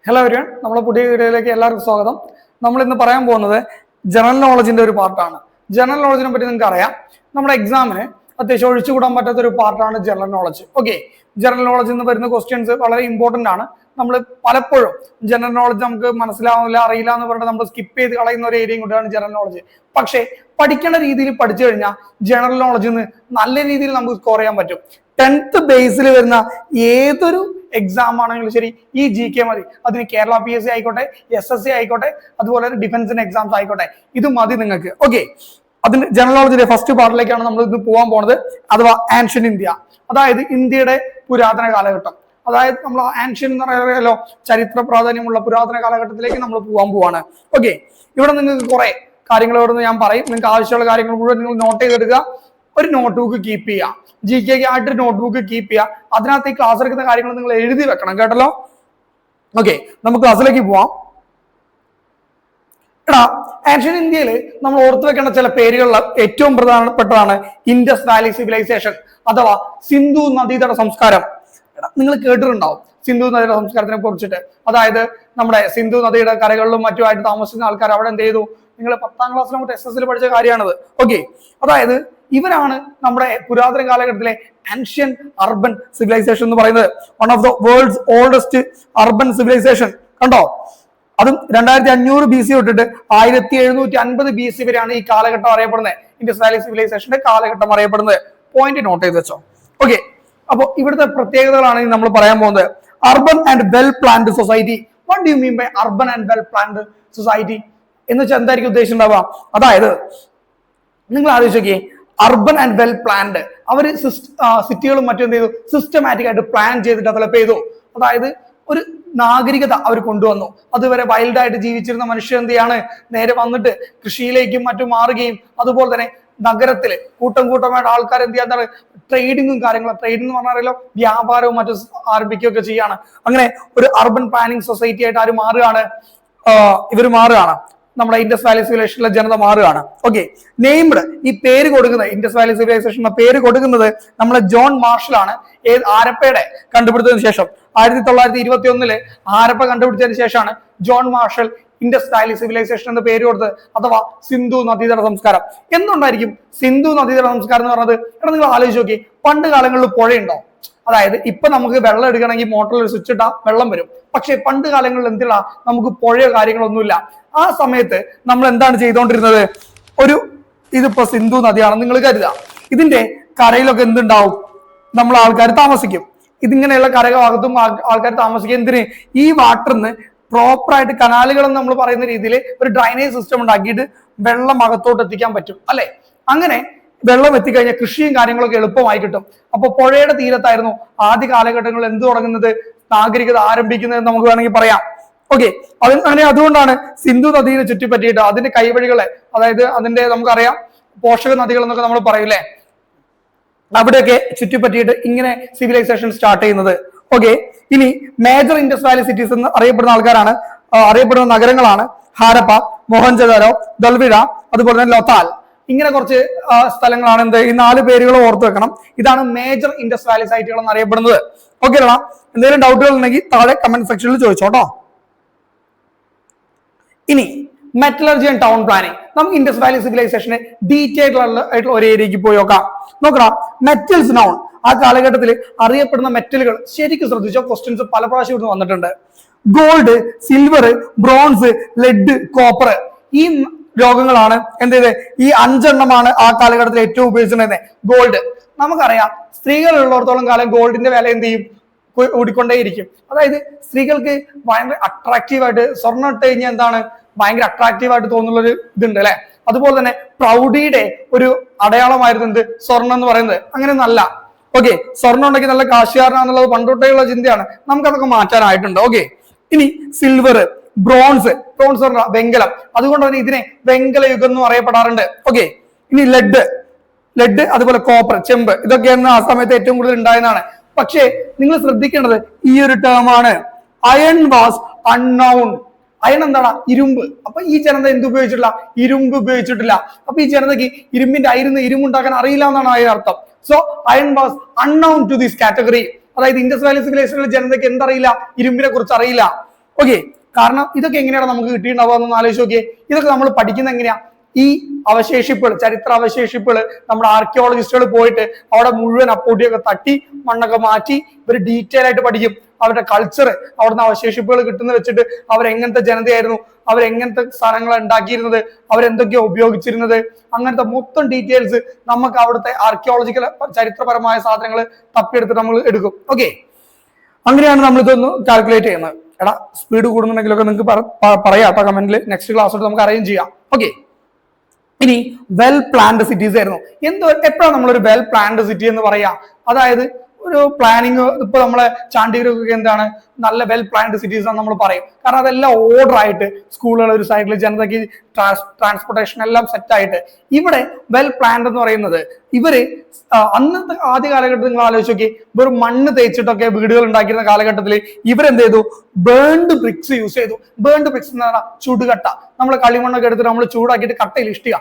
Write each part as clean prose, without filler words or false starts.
Hello everyone, നമ്മളെ പുതിയ വീഡിയോയിലേക്ക് എല്ലാവർക്കും സ്വാഗതം. നമ്മൾ ഇന്ന് പറയാൻ പോകുന്നത് ജനറൽ നോളജിന്റെ ഒരു പാർട്ടാണ്. ജനറൽ നോളജിനെ പറ്റി നിങ്ങൾക്ക് അറിയാം, നമ്മുടെ എക്സാമിന് അത്യാവശ്യം ഒഴിച്ചുകൂടാൻ പറ്റാത്ത ഒരു പാർട്ടാണ് ജനറൽ നോളജ്. ഓക്കെ, ജനറൽ നോളജിൽ നിന്ന് വരുന്ന ക്വസ്റ്റ്യൻസ് വളരെ ഇമ്പോർട്ടന്റ് ആണ്. നമ്മൾ പലപ്പോഴും ജനറൽ നോളജ് നമുക്ക് മനസ്സിലാവില്ല, അറിയില്ല എന്ന് പറഞ്ഞിട്ട് നമ്മൾ സ്കിപ്പ് ചെയ്ത് കളയുന്ന ഒരു ഏരിയയും കൂടിയാണ് ജനറൽ നോളജ്. പക്ഷേ പഠിക്കേണ്ട രീതിയിൽ പഠിച്ചു കഴിഞ്ഞാൽ ജനറൽ നോളജിൽ നിന്ന് നല്ല രീതിയിൽ നമുക്ക് സ്കോർ ചെയ്യാൻ പറ്റും. 10th ബേസിൽ വരുന്ന ഏതൊരു എക്സാം ആണെങ്കിലും ശരി, ഈ GK മതി. അതിന് കേരള PSC ആയിക്കോട്ടെ, SSC ആയിക്കോട്ടെ, അതുപോലെ ഡിഫൻസിന്റെ എക്സാംസ് ആയിക്കോട്ടെ, ഇത് മതി നിങ്ങൾക്ക്. ഓക്കെ, അതിന് ജനറൽ നോളജിന്റെ ഫസ്റ്റ് പാർട്ടിലേക്കാണ് നമ്മൾ ഇന്ന് പോകാൻ പോകുന്നത്, അഥവാ ആൻഷ്യൻ ഇന്ത്യ. അതായത് ഇന്ത്യയുടെ പുരാതന കാലഘട്ടം. അതായത് നമ്മൾ ആൻഷ്യൻ എന്ന് പറയാലോ, ചരിത്ര പ്രാധാന്യമുള്ള പുരാതന കാലഘട്ടത്തിലേക്ക് നമ്മൾ പോവാണ്. ഓക്കെ, ഇവിടെ നിങ്ങൾക്ക് കുറെ കാര്യങ്ങൾ ഇവിടെ ഞാൻ പറയും. നിങ്ങൾക്ക് ആവശ്യമുള്ള കാര്യങ്ങൾ മുഴുവൻ നിങ്ങൾ നോട്ട് ചെയ്തെടുക്കുക. ഒരു നോട്ട് ബുക്ക് കീപ്പ് ചെയ്യുക, GK ആയിട്ട് നോട്ട് ബുക്ക് കീപ്പ് ചെയ്യുക. അതിനകത്ത് ഈ ക്ലാസ് എടുക്കുന്ന കാര്യങ്ങൾ നിങ്ങൾ എഴുതി വെക്കണം, കേട്ടല്ലോ. ഓക്കെ, നമുക്ക് ക്ലാസ്സിലേക്ക് പോവാം. എടാ, ആൻഷ്യൻ ഇന്ത്യയിൽ നമ്മൾ ഓർത്തു വെക്കേണ്ട ചില പേരുകളിൽ ഏറ്റവും പ്രധാനപ്പെട്ടതാണ് ഇൻഡസ് വാലി സിവിലൈസേഷൻ അഥവാ സിന്ധു നദീതട സംസ്കാരം. നിങ്ങൾ കേട്ടിട്ടുണ്ടാവും സിന്ധു നദിയുടെ സംസ്കാരത്തിനെ കുറിച്ചിട്ട്. അതായത് നമ്മുടെ സിന്ധു നദിയുടെ കരകളിലും മറ്റുമായിട്ട് താമസിക്കുന്ന ആൾക്കാർ അവിടെ എന്ത് ചെയ്തു? നിങ്ങൾ 10ാം ക്ലാസ്സിൽ നമുക്ക് SS പഠിച്ച കാര്യമാണത്. ഓക്കെ, അതായത് ഇവരാണ് നമ്മുടെ പുരാതന കാലഘട്ടത്തിലെ ആൻഷ്യൻ അർബൻ സിവിലൈസേഷൻ എന്ന് പറയുന്നത്. One of the world's oldest urban civilisation. കണ്ടോ, അതും 2500 BC തൊട്ടിട്ട് 1750 BC വരെയാണ് ഈ കാലഘട്ടം അറിയപ്പെടുന്നത്. ഇൻഡസ് വാലി സിവിലൈസേഷന്റെ കാലഘട്ടം അറിയപ്പെടുന്നത്. പോയിന്റ് നോട്ട് ചെയ്ത് വെച്ചോ. ഓക്കെ, അപ്പൊ ഇവിടുത്തെ പ്രത്യേകതകളാണ് നമ്മൾ പറയാൻ പോകുന്നത്. Urban and well planned society. What do you mean by urban and well planned society എന്ന് വെച്ചാൽ എന്തായിരിക്കും ഉദ്ദേശിച്ചിട്ടുണ്ടാവുക? അതായത് നിങ്ങൾ ആലോചിച്ച് നോക്കിയേ, അർബൻ ആൻഡ് വെൽ പ്ലാൻഡ്. അവര് സിറ്റികളും മറ്റും എന്ത് ചെയ്തു? സിസ്റ്റമാറ്റിക് ആയിട്ട് പ്ലാൻ ചെയ്ത് ഡെവലപ്പ് ചെയ്തു. അതായത് ഒരു നാഗരികത അവർ കൊണ്ടുവന്നു. അതുവരെ വൈൽഡായിട്ട് ജീവിച്ചിരുന്ന മനുഷ്യർ എന്ത് ചെയ്യാണ്? നേരെ വന്നിട്ട് കൃഷിയിലേക്കും മറ്റും മാറുകയും, അതുപോലെ തന്നെ നഗരത്തില് കൂട്ടമായിട്ട് ആൾക്കാർ എന്ത് ചെയ്യാൻ, ട്രേഡിങ്ങും കാര്യങ്ങളും, ട്രേഡിംഗ് എന്ന് പറഞ്ഞാലോ വ്യാപാരവും മറ്റും ആരംഭിക്കുകയൊക്കെ ചെയ്യാണ്. അങ്ങനെ ഒരു അർബൻ പ്ലാനിങ് സൊസൈറ്റി ആയിട്ട് ആര് മാറുകയാണ്? ഇവർ മാറുകയാണ്. നമ്മുടെ ഇൻഡസ് വാലി സിവിലൈസേഷനിലെ ജനത മാറുകയാണ്. ഓക്കെ, നെയ്മഡ്, ഈ പേര് കൊടുക്കുന്നത്, ഇൻഡസ് വാലി സിവിലൈസേഷൻ പേര് കൊടുക്കുന്നത് നമ്മളെ ജോൺ മാർഷൽ ആണ്. ഹാരപ്പയുടെ കണ്ടുപിടുത്തതിന് ശേഷം 1921 ഹാരപ്പ കണ്ടുപിടിച്ചതിന് ശേഷമാണ് John Marshall Indus Valley civilisation എന്ന പേര് കൊടുത്തത്, അഥവാ സിന്ധു നദീതട സംസ്കാരം. എന്തുകൊണ്ടായിരിക്കും സിന്ധു നദീതട സംസ്കാരം എന്ന് പറഞ്ഞത്? എടാ, നിങ്ങൾ ആലോചിച്ച് നോക്കി, പണ്ട് കാലങ്ങളിൽ പുഴയുണ്ടോ? അതായത് ഇപ്പൊ നമുക്ക് വെള്ളം എടുക്കണമെങ്കിൽ മോട്ടറിൽ ഒരു സ്വിച്ച് ഇട്ടാൽ വെള്ളം വരും. പക്ഷെ പണ്ട് കാലങ്ങളിൽ എന്തില്ല, നമുക്ക് പുഴയോ കാര്യങ്ങളൊന്നുമില്ല. ആ സമയത്ത് നമ്മൾ എന്താണ് ചെയ്തുകൊണ്ടിരുന്നത്? ഇതിപ്പോ സിന്ധു നദിയാണെന്ന് നിങ്ങൾ കരുതുക. ഇതിന്റെ കരയിലൊക്കെ എന്തുണ്ടാവും? നമ്മൾ ആൾക്കാർ താമസിക്കും. ഇതിങ്ങനെയുള്ള കരഭാഗത്തും ആൾക്കാർ താമസിക്കും. എന്തിന്? ഈ വാട്ടറിന് പ്രോപ്പറായിട്ട് കനാലുകളെന്ന് നമ്മൾ പറയുന്ന രീതിയിൽ ഒരു ഡ്രൈനേജ് സിസ്റ്റം ഉണ്ടാക്കിയിട്ട് വെള്ളം അകത്തോട്ട് എത്തിക്കാൻ പറ്റും, അല്ലെ? അങ്ങനെ വെള്ളം എത്തിക്കഴിഞ്ഞാൽ കൃഷിയും കാര്യങ്ങളൊക്കെ എളുപ്പമായി കിട്ടും. അപ്പൊ പുഴയുടെ തീരത്തായിരുന്നു ആദ്യ കാലഘട്ടങ്ങളിൽ എന്ത് തുടങ്ങുന്നത്? നാഗരികത ആരംഭിക്കുന്നത് നമുക്ക് വേണമെങ്കിൽ പറയാം. ഓക്കെ, അതുകൊണ്ടാണ് സിന്ധു നദിയെ ചുറ്റിപ്പറ്റിയിട്ട് അതിന്റെ കൈവഴികളെ, അതായത് അതിന്റെ നമുക്കറിയാം പോഷക നദികൾ എന്നൊക്കെ നമ്മൾ പറയൂലേ, അവിടെയൊക്കെ ചുറ്റിപ്പറ്റിയിട്ട് ഇങ്ങനെ സിവിലൈസേഷൻ സ്റ്റാർട്ട് ചെയ്യുന്നത്. ഓക്കെ, ഇനി മേജർ ഇൻഡസ് വാലി സിറ്റീസ് എന്ന് അറിയപ്പെടുന്ന ആൾക്കാരാണ്, അറിയപ്പെടുന്ന നഗരങ്ങളാണ് ഹാരപ്പ, മൊഹൻജദാരോ, ദൽവിഡ, അതുപോലെ തന്നെ ലോത്താൽ. ഇങ്ങനെ കുറച്ച് സ്ഥലങ്ങളാണ് എന്ത്, ഈ 4 പേരുകൾ ഓർത്തു വെക്കണം. ഇതാണ് മേജർ ഇൻഡസ് വാലി സൈറ്റുകൾ എന്ന് അറിയപ്പെടുന്നത്. ഓക്കെ അല്ല? എന്തെങ്കിലും ഡൗട്ടുകൾ ഉണ്ടെങ്കിൽ താഴെ കമന്റ് സെക്ഷനിൽ ചോദിച്ചോട്ടോ. ഇനി മെറ്റലർജി ആൻഡ് ടൗൺ പ്ലാനിങ്. നമുക്ക് ഇൻഡസ് വാലി സിവിലൈസേഷന് ഡീറ്റെയിൽഡ് ആയിട്ടുള്ള ഒരു ഏരിയക്ക് പോയി നോക്കാം. Metals noun. ആ കാലഘട്ടത്തിൽ അറിയപ്പെടുന്ന മെറ്റലുകൾ ശരിക്കും ശ്രദ്ധിച്ചോ. ക്വസ്റ്റ്യൻസ് പല പ്രാവശ്യം ഇവിടുന്ന് വന്നിട്ടുണ്ട്. Gold, silver, bronze, lead, copper. ഈ ലോകങ്ങളാണ് എന്ത് ചെയ്ത്, ഈ 5 എണ്ണമാണ് ആ കാലഘട്ടത്തിൽ ഏറ്റവും ഉപയോഗിച്ചിട്ടുണ്ടായിരുന്നത്. ഗോൾഡ് നമുക്കറിയാം, സ്ത്രീകൾ ഉള്ളിടത്തോളം കാലം ഗോൾഡിന്റെ വില എന്ത് ചെയ്യും? കൂടിക്കൊണ്ടേയിരിക്കും. അതായത് സ്ത്രീകൾക്ക് ഭയങ്കര അട്രാക്റ്റീവായിട്ട്, സ്വർണ്ണം ഇട്ട് കഴിഞ്ഞാൽ എന്താണ്, ഭയങ്കര അട്രാക്റ്റീവായിട്ട് തോന്നുന്ന ഒരു ഇതുണ്ട് അല്ലെ? അതുപോലെ തന്നെ പ്രൗഢിയുടെ ഒരു അടയാളമായിരുന്നു എന്ത്, സ്വർണ്ണം എന്ന് പറയുന്നത്. അങ്ങനെ നല്ല ഓക്കെ, സ്വർണ്ണം ഉണ്ടെങ്കിൽ നല്ല കാശുകാരനാണെന്നുള്ളത് പണ്ടൊട്ടേയുള്ള ചിന്തയാണ്. നമുക്കതൊക്കെ മാറ്റാനായിട്ടുണ്ട്. ഓക്കെ, ഇനി സിൽവർ, ബ്രോൺസ് പറഞ്ഞ വെങ്കലം. അതുകൊണ്ട് തന്നെ ഇതിനെ വെങ്കല യുഗം എന്ന് അറിയപ്പെടാറുണ്ട്. ഓക്കെ, ഇനി ലെഡ്, അതുപോലെ കോപ്പർ, ചെമ്പ്, ഇതൊക്കെയാണ് ആ സമയത്ത് ഏറ്റവും കൂടുതൽ ഉണ്ടായതാണ്. പക്ഷേ നിങ്ങൾ ശ്രദ്ധിക്കേണ്ടത് ഈ ഒരു ടേമാണ്, അയൺ വാസ് അൺനൗൺ. അയൺ എന്താണ്? ഇരുമ്പ്. അപ്പൊ ഈ ജനത എന്ത് ഉപയോഗിച്ചിട്ടില്ല? ഇരുമ്പ് ഉപയോഗിച്ചിട്ടില്ല. അപ്പൊ ഈ ജനതയ്ക്ക് ഇരുമ്പിന്റെ അയിരുന്ന് ഇരുമ്പുണ്ടാക്കാൻ അറിയില്ല എന്നാണ് അതിന്റെ അർത്ഥം. So iron was unknown to this category. അതായത് ഇൻഡസ് വാലി സിവിലൈസേഷനിലെ ജനതയ്ക്ക് എന്തറിയില്ല? ഇരുമ്പിനെ കുറിച്ച് അറിയില്ല. ഓക്കെ. കാരണം ഇതൊക്കെ എങ്ങനെയാണ് നമുക്ക് കിട്ടിയിട്ടുണ്ടാവുക എന്നൊന്ന് ആലോചിച്ച് നോക്കിയേ. ഇതൊക്കെ നമ്മൾ പഠിക്കുന്ന എങ്ങനെയാ? ഈ അവശേഷിപ്പുകൾ, ചരിത്ര അവശേഷിപ്പുകൾ നമ്മുടെ ആർക്കിയോളജിസ്റ്റുകൾ പോയിട്ട് അവിടെ മുഴുവൻ അപ്പൂട്ടിയൊക്കെ തട്ടി മണ്ണൊക്കെ മാറ്റി ഇവർ ഡീറ്റെയിൽ ആയിട്ട് പഠിക്കും. അവരുടെ കൾച്ചർ, അവിടുന്ന് അവശേഷിപ്പുകൾ കിട്ടുന്ന വെച്ചിട്ട് അവരെങ്ങനത്തെ ജനതയായിരുന്നു, അവരെങ്ങനത്തെ സാധനങ്ങൾ ഉണ്ടാക്കിയിരുന്നത്, അവരെന്തൊക്കെയോ ഉപയോഗിച്ചിരുന്നത്, അങ്ങനത്തെ മൊത്തം ഡീറ്റെയിൽസ് നമുക്ക് അവിടുത്തെ ആർക്കിയോളജിക്കൽ ചരിത്രപരമായ സാധനങ്ങൾ തപ്പിയെടുത്തിട്ട് നമ്മൾ എടുക്കും. ഓക്കെ, അങ്ങനെയാണ് നമ്മൾ ഇതൊന്ന് കാൽക്കുലേറ്റ് ചെയ്യുന്നത്. എടാ സ്പീഡ് കൂടുന്നുണ്ടെങ്കിലൊക്കെ നിങ്ങൾക്ക് പറയാം കേട്ടോ കമന്റിൽ. നെക്സ്റ്റ് ക്ലാസ് നമുക്ക് അറേഞ്ച് ചെയ്യാം. ഓക്കെ, ഇനി വെൽ പ്ലാൻഡ് സിറ്റീസ് ആയിരുന്നു. എപ്പോഴാണ് നമ്മളൊരു വെൽ പ്ലാൻഡ് സിറ്റി എന്ന് പറയാ? അതായത് ഒരു പ്ലാനിങ്, ഇപ്പൊ നമ്മളെ ചാണ്ടിഗ്രഹൊക്കെ എന്താണ് നല്ല വെൽ പ്ലാൻഡ് സിറ്റീസ് ആണ് നമ്മൾ പറയും. കാരണം അതെല്ലാം ഓർഡർ ആയിട്ട്, സ്കൂളുകൾ ഒരു സൈഡിൽ, ജനതയ്ക്ക് ട്രാൻസ്പോർട്ടേഷൻ എല്ലാം സെറ്റ് ആയിട്ട്. ഇവിടെ വെൽ പ്ലാൻഡ് എന്ന് പറയുന്നത് ഇവര് അന്നത്തെ ആദ്യ കാലഘട്ടത്തിൽ നിങ്ങൾ ആലോചിച്ച് നോക്കി, വെറും മണ്ണ് തേച്ചിട്ടൊക്കെ വീടുകൾ ഉണ്ടാക്കിയിരുന്ന കാലഘട്ടത്തിൽ ഇവരെന്ത് ചെയ്തു? ബേൺഡ് ബ്രിക്സ് യൂസ് ചെയ്തു. ബേൺഡ് ബ്രിക്സ് എന്ന് പറഞ്ഞാൽ ചുടുകട്ട. നമ്മൾ കളിമണ്ണൊക്കെ എടുത്തിട്ട് നമ്മൾ ചൂടാക്കിയിട്ട് കട്ടയിൽ ഇഷ്ടിക,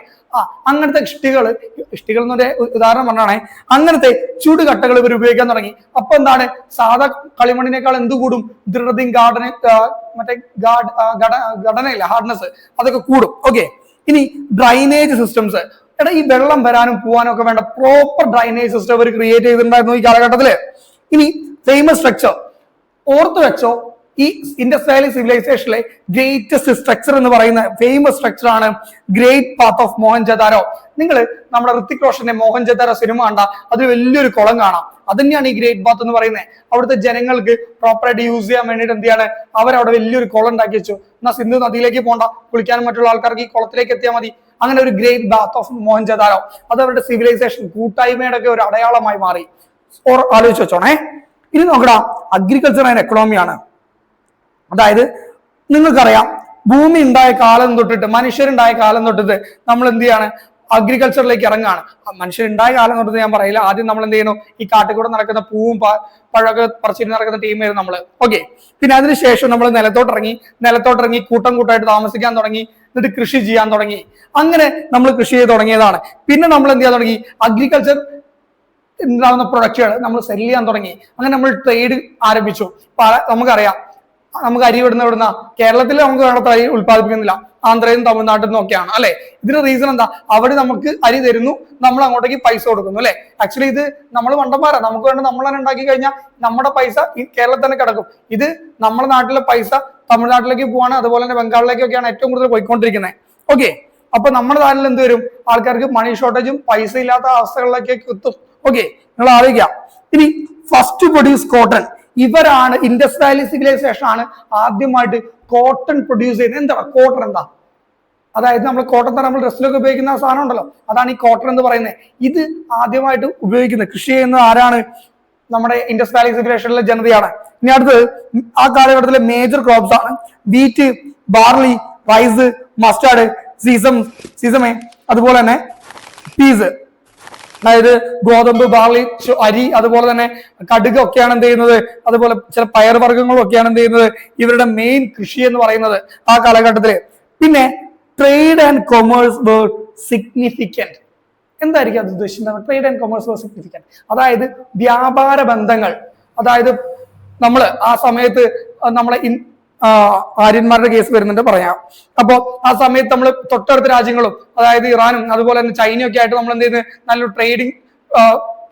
അങ്ങനത്തെ ഇഷ്ടികൾ എന്നൊരു ഉദാഹരണം പറഞ്ഞാണേ, അങ്ങനത്തെ ചുടുകട്ടകൾ ഇവർ ഉപയോഗിക്കാൻ തുടങ്ങി. അപ്പൊ എന്താണ്, സാധാ കളിമണ്ണിനേക്കാൾ എന്ത് കൂടും? ദൃഢതയും മറ്റേ ഘടനയില്ല, ഹാർഡ്നെസ്, അതൊക്കെ കൂടും. ഓക്കെ, ഇനി ഡ്രൈനേജ് സിസ്റ്റംസ്. എടാ ഈ വെള്ളം വരാനും പോവാനും ഒക്കെ വേണ്ട പ്രോപ്പർ ഡ്രൈനേജ് സിസ്റ്റം അവർ ക്രിയേറ്റ് ചെയ്തിട്ടുണ്ടായിരുന്നു ഈ കാലഘട്ടത്തില്. ഇനി ഫേമസ് സ്ട്രക്ചർ ഓർത്ത് വെച്ചോ, ഈ ഇൻഡസ് വാലി സിവിലൈസേഷനിലെ ഗ്രേറ്റസ്റ്റ് സ്ട്രക്ചർ എന്ന് പറയുന്ന ഫേമസ് സ്ട്രക്ചർ ആണ് ഗ്രേറ്റ് പാത്ത് ഓഫ് മോഹൻജദാരോ. നിങ്ങൾ നമ്മുടെ ഋത്തിക് റോഷന്റെ മോഹൻജദാരോ സിനിമ കണ്ട അതിൽ വലിയൊരു കുളം കാണാം. അത് തന്നെയാണ് ഈ ഗ്രേറ്റ് ബാത്ത് എന്ന് പറയുന്നത്. അവിടുത്തെ ജനങ്ങൾക്ക് പ്രോപ്പറായിട്ട് യൂസ് ചെയ്യാൻ വേണ്ടിയിട്ട് എന്ത് ചെയ്യാണ്, അവരവിടെ വലിയൊരു കുളം ഉണ്ടാക്കി വെച്ചു. എന്നാൽ സിന്ധു നദിയിലേക്ക് പോകണ്ട, കുളിക്കാനും മറ്റുള്ള ആൾക്കാർക്ക് ഈ കുളത്തിലേക്ക് എത്തിയാൽ മതി. അങ്ങനെ ഒരു ഗ്രേറ്റ് ബാത്ത് ഓഫ് മോഹൻജദാരോ, അത് അവരുടെ സിവിലൈസേഷൻ കൂട്ടായ്മയുടെ ഒക്കെ ഒരു അടയാളമായി മാറി. ആലോചിച്ച് വെച്ചോണേ. ഇനി നോക്കടാ, അഗ്രികൾച്ചർ ആൻഡ് എക്കണോമിയാണ്. അതായത് നിങ്ങൾക്കറിയാം, ഭൂമി ഉണ്ടായ കാലം തൊട്ടിട്ട്, മനുഷ്യരുണ്ടായ കാലം തൊട്ടിട്ട് നമ്മൾ എന്ത് ചെയ്യാണ്, അഗ്രികൾച്ചറിലേക്ക് ഇറങ്ങാണ്. മനുഷ്യരുണ്ടായ കാലം തൊട്ടിട്ട് ഞാൻ പറയില്ല, ആദ്യം നമ്മൾ എന്ത് ചെയ്യുന്നു, ഈ കാട്ടിൽ കൂടെ നടക്കുന്ന പൂവും പഴമൊക്കെ പറിച്ചിട്ട് നടക്കുന്ന ടീമായിരുന്നു നമ്മള്. ഓക്കെ, പിന്നെ അതിനുശേഷം നമ്മൾ നിലത്തോട്ടിറങ്ങി കൂട്ടം കൂട്ടമായിട്ട് താമസിക്കാൻ തുടങ്ങി, എന്നിട്ട് കൃഷി ചെയ്യാൻ തുടങ്ങി. അങ്ങനെ നമ്മൾ കൃഷി ചെയ്ത് തുടങ്ങിയതാണ്. പിന്നെ നമ്മൾ എന്ത് ചെയ്യാൻ തുടങ്ങി, അഗ്രികൾച്ചർ ഉണ്ടാകുന്ന പ്രൊഡക്റ്റുകൾ നമ്മൾ സെല് ചെയ്യാൻ തുടങ്ങി. അങ്ങനെ നമ്മൾ ട്രേഡ് ആരംഭിച്ചു. നമുക്കറിയാം, നമുക്ക് അരി ഇവിടുന്ന കേരളത്തിൽ നമുക്ക് വേണ്ടത്ര അരി ഉത്പാദിപ്പിക്കുന്നില്ല, ആന്ധ്രയും തമിഴ്നാട്ടിൽ നിന്നൊക്കെയാണ് അല്ലെ. ഇതിന് റീസൺ എന്താ? അവിടെ നമുക്ക് അരി തരുന്നു, നമ്മൾ അങ്ങോട്ടേക്ക് പൈസ കൊടുക്കുന്നു അല്ലെ. ആക്ച്വലി ഇത് നമ്മൾ മണ്ടന്മാരാ, നമുക്ക് വേണ്ട നമ്മൾ തന്നെ ഉണ്ടാക്കി കഴിഞ്ഞാൽ നമ്മുടെ പൈസ ഈ കേരളത്തിൽ തന്നെ കിടക്കും. ഇത് നമ്മുടെ നാട്ടിലെ പൈസ തമിഴ്നാട്ടിലേക്ക് പോവാണ്, അതുപോലെ തന്നെ ബംഗാളിലേക്കൊക്കെയാണ് ഏറ്റവും കൂടുതൽ പോയിക്കൊണ്ടിരിക്കുന്നത്. ഓക്കെ, അപ്പൊ നമ്മുടെ നാട്ടിൽ എന്ത് വരും, ആൾക്കാർക്ക് മണി ഷോർട്ടേജും പൈസ ഇല്ലാത്ത അവസ്ഥകളിലേക്കൊക്കെ എത്തും. ഓക്കെ, നിങ്ങൾ ആലോചിക്കാം. ഇനി ഫസ്റ്റ് പ്രൊഡ്യൂസ് കോട്ടൺ. ഇവരാണ്, ഇൻഡസ് വാലി സിവിലൈസേഷൻ ആണ് ആദ്യമായിട്ട് കോട്ടൺ പ്രൊഡ്യൂസ് ചെയ്യുന്നത്. എന്താ കോട്ടൺ? എന്താ? അതായത് നമ്മൾ കോട്ടൺ നമ്മൾ ഡ്രസ്സിലൊക്കെ ഉപയോഗിക്കുന്ന സാധനം ഉണ്ടല്ലോ, അതാണ് ഈ കോട്ടൺ എന്ന് പറയുന്നത്. ഇത് ആദ്യമായിട്ട് ഉപയോഗിക്കുന്നത്, കൃഷി ചെയ്യുന്നത് ആരാണ്? നമ്മുടെ ഇൻഡസ് വാലി സിവിലൈസേഷനിലെ ജനതയാണ്. ഇനി അടുത്തത് ആ കാലഘട്ടത്തിലെ മേജർ ക്രോപ്സ് ആണ് വീറ്റ്, ബാർലി, റൈസ്, മസ്റ്റാർഡ്, സീസമേ, അതുപോലെ തന്നെ പീസ്. അതായത് ഗോതമ്പ്, ബാർലി, അരി, അതുപോലെ തന്നെ കടുക് ഒക്കെയാണ് എന്ത് ചെയ്യുന്നത്, അതുപോലെ ചില പയർവർഗ്ഗങ്ങളും ഒക്കെയാണ് എന്ത് ചെയ്യുന്നത് ഇവരുടെ മെയിൻ കൃഷി എന്ന് പറയുന്നത് ആ കാലഘട്ടത്തില്. പിന്നെ trade and commerce were significant. എന്തായിരിക്കും അത് ഉദ്ദേശിക്കുന്നത്? Trade and commerce were significant, അതായത് വ്യാപാര ബന്ധങ്ങൾ. അതായത് നമ്മൾ ആ സമയത്ത് നമ്മളെ ആര്യന്മാരുടെ കേസ് വരുന്നുണ്ട് പറയാം. അപ്പൊ ആ സമയത്ത് നമ്മൾ തൊട്ടടുത്ത രാജ്യങ്ങളും, അതായത് ഇറാനും അതുപോലെ തന്നെ ചൈനയൊക്കെ ആയിട്ട് നമ്മൾ എന്ത് ചെയ്യുന്നത്, നല്ലൊരു ട്രേഡിങ്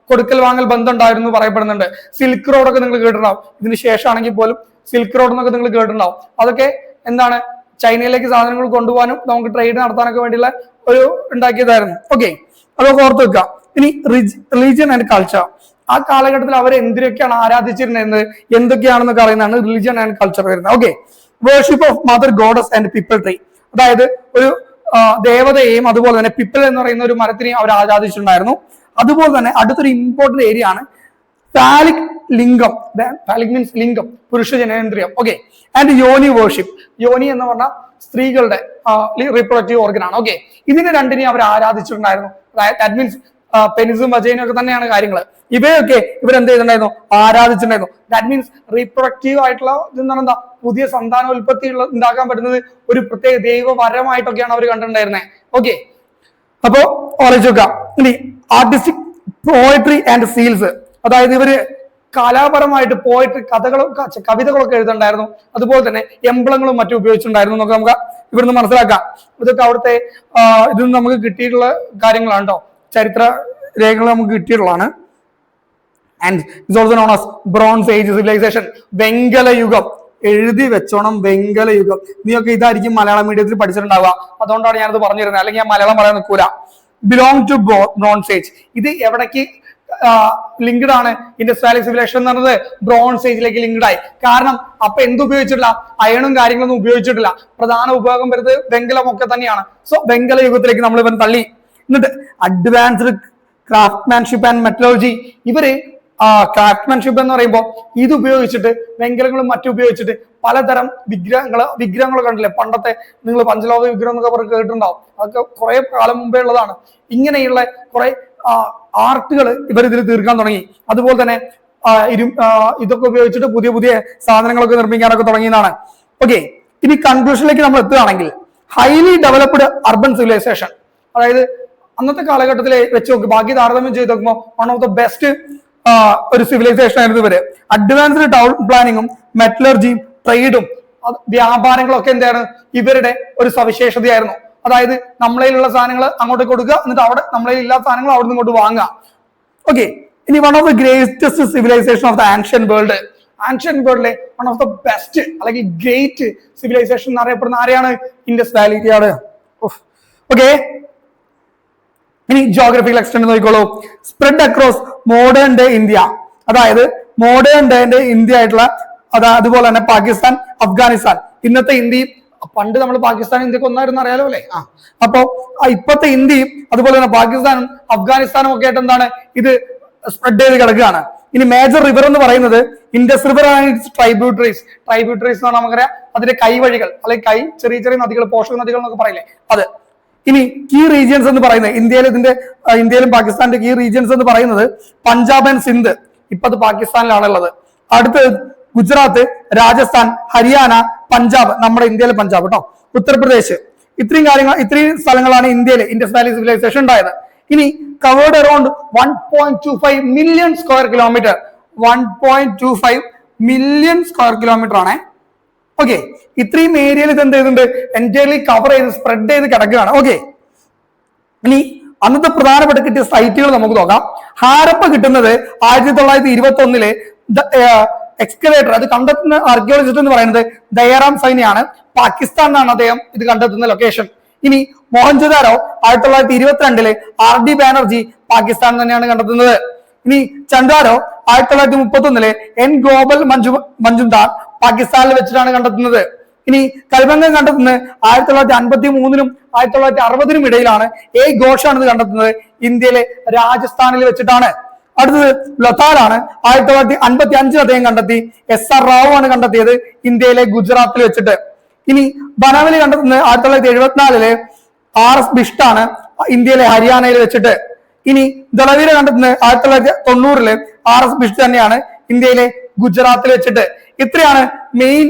കൊടുക്കൽ വാങ്ങൽ ബന്ധം ഉണ്ടായിരുന്നു പറയപ്പെടുന്നുണ്ട്. സിൽക്ക് റോഡൊക്കെ നിങ്ങൾ കേട്ടിട്ടുണ്ടാവും. ഇതിന് ശേഷമാണെങ്കിൽ പോലും സിൽക്ക് റോഡ് എന്നൊക്കെ നിങ്ങൾ കേട്ടിട്ടുണ്ടാവും. അതൊക്കെ എന്താണ്, ചൈനയിലേക്ക് സാധനങ്ങൾ കൊണ്ടുപോകാനും നമുക്ക് ട്രേഡ് നടത്താനൊക്കെ വേണ്ടിയുള്ള ഒരു ഉണ്ടാക്കിയതായിരുന്നു. ഓക്കെ, അതൊക്കെ ഓർത്ത് വെക്കുക. ഇനി റിലീജിയൻ ആൻഡ് കൾച്ചർ. ആ കാലഘട്ടത്തിൽ അവർ എന്തിനൊക്കെയാണ് ആരാധിച്ചിരുന്നത്, എന്തൊക്കെയാണെന്നൊക്കെ അറിയുന്നതാണ് റിലിജിയൻ ആൻഡ് കൾച്ചർ വരുന്നത്. Okay, worship of mother goddess and people tree. അതായത് ഒരു ദേവതയെയും അതുപോലെ തന്നെ പിപ്പിൾ എന്ന് പറയുന്ന ഒരു മരത്തിനെയും അവർ ആരാധിച്ചിട്ടുണ്ടായിരുന്നു. അതുപോലെ തന്നെ അടുത്തൊരു ഇമ്പോർട്ടന്റ് ഏരിയ ആണ് ഫാലിക് ലിംഗം. ഫാലിക് മീൻസ് ലിംഗം, പുരുഷ ജനേന്ദ്രിയം. ഓക്കെ, ആൻഡ് യോനി വേർഷിപ്പ്. യോനി എന്ന് പറഞ്ഞാൽ സ്ത്രീകളുടെ റീപ്രൊഡക്റ്റീവ് ഓർഗൻ ആണ്. ഓക്കെ, ഇതിനെ രണ്ടിനെയും അവർ ആരാധിച്ചിട്ടുണ്ടായിരുന്നു. ദാറ്റ് മീൻസ് പെനിസും വജൈനും ഒക്കെ തന്നെയാണ് കാര്യങ്ങൾ. ഇവയൊക്കെ ഇവരെന്ത് ചെയ്തിട്ടുണ്ടായിരുന്നു, ആരാധിച്ചിട്ടുണ്ടായിരുന്നു. ദാറ്റ് മീൻസ് റീപ്രൊഡക്റ്റീവ് ആയിട്ടുള്ള ഇതെന്താണ്, എന്താ പുതിയ സന്താനോൽപത്തി ഉണ്ടാക്കാൻ പറ്റുന്നത് ഒരു പ്രത്യേക ദൈവവരമായിട്ടൊക്കെയാണ് അവർ കണ്ടിട്ടുണ്ടായിരുന്നത്. ഓക്കെ, അപ്പോ ആലോചിച്ച് നോക്കാം. ഇനി ആർട്ടിസ്റ്റിക് പോയട്രി ആൻഡ് സീൽസ്. അതായത് ഇവര് കലാപരമായിട്ട് പോയിട്ട് കഥകളും കവിതകളൊക്കെ എഴുതുന്നുണ്ടായിരുന്നു. അതുപോലെ തന്നെ എംബ്ലങ്ങളും മറ്റും ഉപയോഗിച്ചിട്ടുണ്ടായിരുന്നു എന്നൊക്കെ നമുക്ക് ഇവിടുന്ന് മനസ്സിലാക്കാം. ഇതൊക്കെ അവിടുത്തെ ഇതിൽ നിന്ന് നമുക്ക് കിട്ടിയിട്ടുള്ള കാര്യങ്ങളാണ് കേട്ടോ, ചരിത്ര രേഖകൾ നമുക്ക് കിട്ടിയിട്ടുള്ളതാണ്. And it's also known as bronze age civilization. വെങ്കല യുഗം എഴുതി വെച്ചോണം, വെങ്കല യുഗം. നീയൊക്കെ ഇതായിരിക്കും മലയാളം മീഡിയത്തിൽ പഠിച്ചിട്ടുണ്ടാവുക, അതുകൊണ്ടാണ് ഞാനത് പറഞ്ഞിരുന്നത്, അല്ലെങ്കിൽ ഞാൻ മലയാളം പറയാൻ നിൽക്കൂല. Belong to bronze age. ഇത് എവിടേക്ക് ലിങ്ക്ഡ് ആണ്? ഇൻഡസ് വാലി സിവിലൈസേഷൻ എന്ന് പറഞ്ഞത് ബ്രോൺസ് ഏജിലേക്ക് ലിങ്ക്ഡ് ആയി. കാരണം അപ്പൊ എന്തുപയോഗിച്ചിട്ടില്ല? അയണും കാര്യങ്ങളൊന്നും ഉപയോഗിച്ചിട്ടില്ല. പ്രധാന ഉപയോഗം വരുന്നത് വെങ്കലമൊക്കെ തന്നെയാണ്. സോ വെങ്കല യുഗത്തിലേക്ക് നമ്മൾ ഇവൻ തള്ളി. എന്നിട്ട് അഡ്വാൻസ്ഡ് ക്രാഫ്റ്റ്മാൻഷിപ്പ് ആൻഡ് മെറ്റലർജി. ഇവര് ക്രാഫ്റ്റ്മാൻഷിപ്പ് എന്ന് പറയുമ്പോൾ ഇത് ഉപയോഗിച്ചിട്ട്, വെങ്കലങ്ങളും മറ്റും ഉപയോഗിച്ചിട്ട് പലതരം വിഗ്രഹങ്ങൾ കണ്ടില്ലേ പണ്ടത്തെ? നിങ്ങൾ പഞ്ചലോക വിഗ്രഹം എന്നൊക്കെ പറഞ്ഞ് കേട്ടിട്ടുണ്ടാവും. അതൊക്കെ കുറെ കാലം മുമ്പേ ഉള്ളതാണ്. ഇങ്ങനെയുള്ള കുറെ ആർട്ടുകൾ ഇവർ ഇതിൽ തീർക്കാൻ തുടങ്ങി. അതുപോലെ തന്നെ ഇതൊക്കെ ഉപയോഗിച്ചിട്ട് പുതിയ പുതിയ സാധനങ്ങളൊക്കെ നിർമ്മിക്കാനൊക്കെ തുടങ്ങിയതാണ്. ഓക്കെ, ഇനി കൺക്ലൂഷനിലേക്ക് നമ്മൾ എത്തുകയാണെങ്കിൽ, ഹൈലി ഡെവലപ്ഡ് അർബൻ സിവിലൈസേഷൻ, അതായത് അന്നത്തെ കാലഘട്ടത്തിൽ വെച്ച് നോക്കി ബാക്കി താരതമ്യം ചെയ്ത് നോക്കുമ്പോൾ വൺ ഓഫ് ദ ബെസ്റ്റ് ഒരു സിവിലൈസേഷൻ ആയിരുന്നു ഇവര്. അഡ്വാൻസ്ഡ് ടൗൺ പ്ലാനിങ്ങും മെറ്റലർജിയും ട്രേഡും വ്യാപാരങ്ങളൊക്കെ എന്താണ് ഇവരുടെ ഒരു സവിശേഷതയായിരുന്നു. അതായത് നമ്മളതിലുള്ള സാധനങ്ങൾ അങ്ങോട്ട് കൊടുക്കുക, എന്നിട്ട് അവിടെ നമ്മളതിൽ ഇല്ലാത്ത സാധനങ്ങൾ അവിടെ നിന്ന് ഇങ്ങോട്ട് വാങ്ങുക. ഓക്കെ, ഇനി one of the greatest civilization of the ancient world. Ancient വേൾഡിലെ വൺ ഓഫ് ദ ബെസ്റ്റ് അല്ലെങ്കിൽ ഗ്രേറ്റ് സിവിലൈസേഷൻ എന്നറിയപ്പെടുന്ന ആരെയാണ്? ഇൻഡസ് വാലിയാണ്. ഓക്കെ, ഇനി ജോഗ്രഫിക്കൽ എക്സ്റ്റെൻഡ് നോക്കിക്കോളൂ. Spread across modern day India, അതായത് മോഡേൺ ഡേന്റെ ഇന്ത്യ ആയിട്ടുള്ള അതുപോലെ തന്നെ പാകിസ്ഥാൻ, അഫ്ഗാനിസ്ഥാൻ. ഇന്നത്തെ ഇന്ത്യയും പണ്ട് നമ്മൾ പാകിസ്ഥാൻ ഇന്ത്യക്ക് ഒന്നായിരുന്നു അറിയാലോ അല്ലെ? അപ്പോ ഇപ്പോഴത്തെ ഇന്ത്യയും അതുപോലെ തന്നെ പാകിസ്ഥാനും അഫ്ഗാനിസ്ഥാനും ഒക്കെ ആയിട്ട് എന്താണ് ഇത് സ്പ്രെഡ് ചെയ്ത് കിടക്കുകയാണ്. ഇനി മേജർ റിവർ എന്ന് പറയുന്നത് ഇൻഡസ് റിവർ ആണ്. ട്രൈബ്യൂട്ടറീസ് എന്ന് പറഞ്ഞാൽ നമുക്കറിയാം അതിന്റെ കൈവഴികൾ അല്ലെങ്കിൽ ചെറിയ ചെറിയ നദികൾ, പോഷക നദികൾ എന്നൊക്കെ പറയില്ലേ, അത്. ഇനി കീ റീജിയൻസ് എന്ന് പറയുന്നത് ഇന്ത്യയിലും പാകിസ്ഥാന്റെ കീ റീജിയൻസ് എന്ന് പറയുന്നത് പഞ്ചാബ് ആൻഡ് സിന്ധ്. ഇപ്പൊ അത് പാകിസ്ഥാനിലാണുള്ളത്. അടുത്ത് ഗുജറാത്ത്, രാജസ്ഥാൻ, ഹരിയാന, പഞ്ചാബ്, നമ്മുടെ ഇന്ത്യയിലെ പഞ്ചാബ് കേട്ടോ, ഉത്തർപ്രദേശ്. ഇത്രയും സ്ഥലങ്ങളാണ് ഇന്ത്യയിലെ ഇൻഡസ് വാലി സിവിലൈസേഷൻ ഉണ്ടായത്. ഇനി covered around 1.25 million square kilometre. 1.25 million square kilometre ആണ്. ഓക്കെ, ഇത്രയും ഏരിയയിൽ ഇത് എന്ത് ചെയ്തിട്ടുണ്ട്? എൻറ്റയർലി കവർ ചെയ്ത് സ്പ്രെഡ് ചെയ്ത് കിടക്കുകയാണ്. ഓക്കെ, ഇനി അന്നത്തെ പ്രധാനപ്പെട്ട കിട്ടിയ സൈറ്റുകൾ നമുക്ക് നോക്കാം. ഹാരപ്പ കിട്ടുന്നത് 1921 എക്സ്കവേറ്റർ, അത് കണ്ടെത്തുന്ന ആർക്കിയോളജിസ്റ്റ് എന്ന് പറയുന്നത് ദയാറാം സൈനിയാണ്. പാകിസ്ഥാനിലാണ് അദ്ദേഹം ഇത് കണ്ടെത്തുന്ന ലൊക്കേഷൻ. ഇനി മോഹൻജദാരോ 1922 RD ബാനർജി പാകിസ്ഥാൻ തന്നെയാണ് കണ്ടെത്തുന്നത്. ഇനി ചന്ദ്രാരോ 1931 N ഗ്ലോബൽ മഞ്ജുദാർ പാകിസ്ഥാനിൽ വെച്ചിട്ടാണ് കണ്ടെത്തുന്നത്. ഇനി കൽബംഗം കണ്ടെത്തുന്നത് 1953 1960 ഇടയിലാണ്. A ഘോഷാണ് ഇത് കണ്ടെത്തുന്നത്, ഇന്ത്യയിലെ രാജസ്ഥാനിൽ വെച്ചിട്ടാണ്. അടുത്തത് ലതാലാണ് 1955 അദ്ദേഹം കണ്ടെത്തി. SR റാവു ആണ് കണ്ടെത്തിയത്, ഇന്ത്യയിലെ ഗുജറാത്തിൽ വെച്ചിട്ട്. ഇനി ബനാവലി കണ്ടെത്തുന്നത് 1974 RS ബിഷ്ട് ആണ്, ഇന്ത്യയിലെ ഹരിയാനയിൽ വെച്ചിട്ട്. ഇനി ദളവീര കണ്ടെത്തുന്നത് 1990 RS ബിഷ്ട് തന്നെയാണ്, ഇന്ത്യയിലെ ഗുജറാത്തിൽ വെച്ചിട്ട്. ഇത്രയാണ് മെയിൻ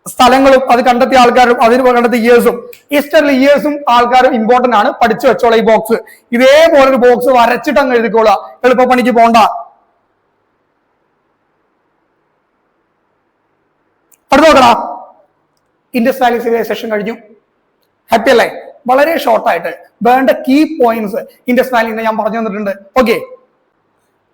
സ്ഥലങ്ങളും അത് കണ്ടെത്തിയ ആൾക്കാരും അതിന് കണ്ടെത്തിയ ഇയേഴ്സും. ഈസ്റ്ററിലെ ഇയേഴ്സും ആൾക്കാരും ഇമ്പോർട്ടന്റ് ആണ്, പഠിച്ചു വെച്ചോളാം. ഈ ബോക്സ് ഇതേപോലെ ഒരു ബോക്സ് വരച്ചിട്ട് അങ്ങ് എഴുതിക്കോളാം, എളുപ്പപ്പണിക്ക് പോണ്ട. അടുത്ത് നോക്കടാ, ഇൻഡസ് വാലി സിവിലൈസേഷൻ കഴിഞ്ഞു. ഹാപ്പി അല്ലേ? വളരെ ഷോർട്ടായിട്ട് വേണ്ട കീ പോയിന്റ്സ് ഇൻഡസ് വാലിന്ന് ഞാൻ പറഞ്ഞു തന്നിട്ടുണ്ട്. ഓക്കെ,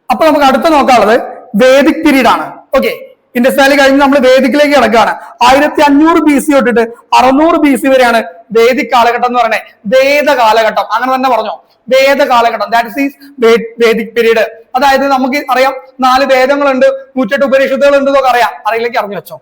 അപ്പൊ നമുക്ക് അടുത്ത് നോക്കാനുള്ളത് വേദിക് പീരീഡ് ആണ്. ഓക്കെ, ഇൻഡസ് വാലി കഴിഞ്ഞ് നമ്മൾ വേദിക്കിലേക്ക് കിടക്കുകയാണ്. 1500 BC തൊട്ടിട്ട് 600 BC വരെയാണ് വേദിക് കാലഘട്ടം എന്ന് പറയുന്നത്. വേദ കാലഘട്ടം അങ്ങനെ തന്നെ പറഞ്ഞോ, വേദ കാലഘട്ടം, ദാറ്റ് ഈസ് വേദിക് പീരീഡ്. അതായത് നമുക്ക് അറിയാം 4 വേദങ്ങളുണ്ട്, 108 ഉപനിഷത്തുകൾ ഉണ്ട് എന്നൊക്കെ അറിയാം. അറിയില്ലെങ്കിൽ അറിഞ്ഞു വെച്ചോ.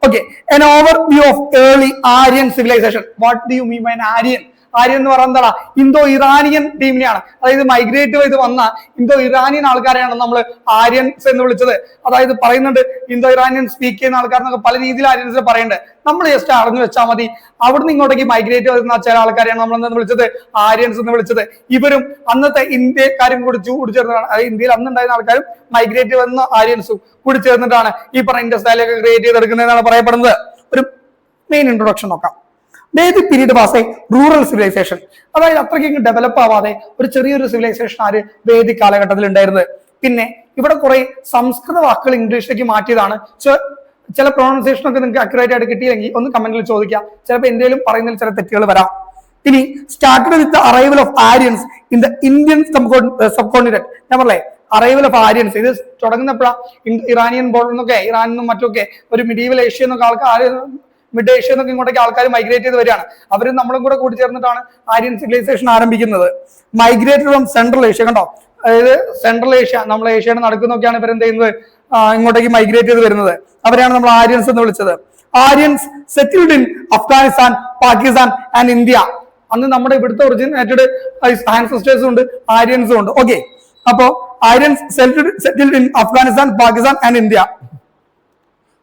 Okay, an overview of early Aryan civilization. What do you mean by an Aryan? Aryan എന്ന് പറയുന്നത് എന്താ? ഇന്തോ ഇറാനിയൻ ടീമിനെയാണ്. അതായത് മൈഗ്രേറ്റ് ചെയ്ത് വന്ന ഇന്തോ ഇറാനിയൻ ആൾക്കാരെയാണ് നമ്മൾ ആര്യൻസ് എന്ന് വിളിച്ചത്. അതായത് പറയുന്നുണ്ട് ഇന്തോ ഇറാനിയൻ സ്പീക്ക് ചെയ്യുന്ന ആൾക്കാരെന്നൊക്കെ പല രീതിയിൽ ആര്യൻസിനെ പറയുന്നുണ്ട്. നമ്മൾ ജസ്റ്റ് അറിഞ്ഞു വെച്ചാൽ മതി. അവിടുന്ന് ഇങ്ങോട്ടേക്ക് മൈഗ്രേറ്റ് വരുന്ന ചില ആൾക്കാരെയാണ് നമ്മൾ എന്ന് വിളിച്ചത് ആര്യൻസ് എന്ന് വിളിച്ചത്. ഇവരും അന്നത്തെ ഇന്ത്യക്കാരും കൂടി ചേർന്നിട്ടാണ്, അതായത് ഇന്ത്യയിൽ അന്നുണ്ടായിരുന്ന ആൾക്കാരും മൈഗ്രേറ്റ് വന്ന ആര്യൻസും കൂടി ചേർന്നിട്ടാണ് ഈ പറഞ്ഞ ഇൻഡസ് വാലി ഒക്കെ ക്രിയേറ്റ് ചെയ്തെടുക്കുന്നതെന്നാണ് പറയപ്പെടുന്നത്. ഒരു മെയിൻ ഇൻട്രൊഡക്ഷൻ നോക്കാം. Vedic period was a rural civilisation. അതായത് അത്രയ്ക്ക് ഡെവലപ്പ് ആവാതെ ഒരു ചെറിയൊരു സിവിലൈസേഷൻ ആര് വേദിക് കാലഘട്ടത്തിൽ ഉണ്ടായിരുന്നത്. പിന്നെ ഇവിടെ കുറെ സംസ്കൃത വാക്കുകൾ ഇംഗ്ലീഷിലേക്ക് മാറ്റിയതാണ്. ചില പ്രൊണൗൺസിയേഷൻ ഒക്കെ നിങ്ങൾക്ക് അക്യുറേറ്റ് ആയിട്ട് കിട്ടിയില്ലെങ്കിൽ ഒന്ന് കമന്റിൽ ചോദിക്കാം. ചിലപ്പോൾ എന്തെങ്കിലും പറയുന്നതിൽ ചില തെറ്റുകൾ വരാം. ഇനി started with the arrival of Aryans in the Indian subcontinent. ഞാൻ പറഞ്ഞേ അറൈവൽ ഓഫ് ആര്യൻസ് ഇത് തുടങ്ങുന്നപ്പോഴാണ് ഇറാനിയൻ ബോർഡർ എന്നൊക്കെ ഇറാനിൽ നിന്നും മറ്റൊക്കെ ഒരു മിഡീവൽ ഏഷ്യ എന്നൊക്കെ ആൾക്കാർ മിഡ് ഏഷ്യ എന്നൊക്കെ ഇങ്ങോട്ടേക്ക് ആൾക്കാർ മൈഗ്രേറ്റ് ചെയ്ത് വരികയാണ്. അവരും നമ്മളും കൂടെ കൂടി ചേർന്നിട്ടാണ് ആര്യൻ സിവിലൈസേഷൻ ആരംഭിക്കുന്നത്. Migrated from central Asia. കണ്ടോ, അതായത് സെൻട്രൽ ഏഷ്യ നമ്മൾ ഏഷ്യയുടെ നടക്കുന്നൊക്കെയാണ് ഇവർ എന്ത് ചെയ്യുന്നത്, ഇങ്ങോട്ടേക്ക് മൈഗ്രേറ്റ് ചെയ്ത് വരുന്നത്. അവരെയാണ് നമ്മൾ ആര്യൻസ് എന്ന് വിളിച്ചത്. Aryans settled in Afghanistan, Pakistan and India. അന്ന് നമ്മുടെ ഇവിടുത്തെ ഒറിജിനേറ്റഡ് ആൻസസ്റ്റേഴ്സും ഉണ്ട്, ആര്യൻസും ഉണ്ട്. ഓക്കെ, അപ്പോ Aryans settled in Afghanistan, Pakistan and India.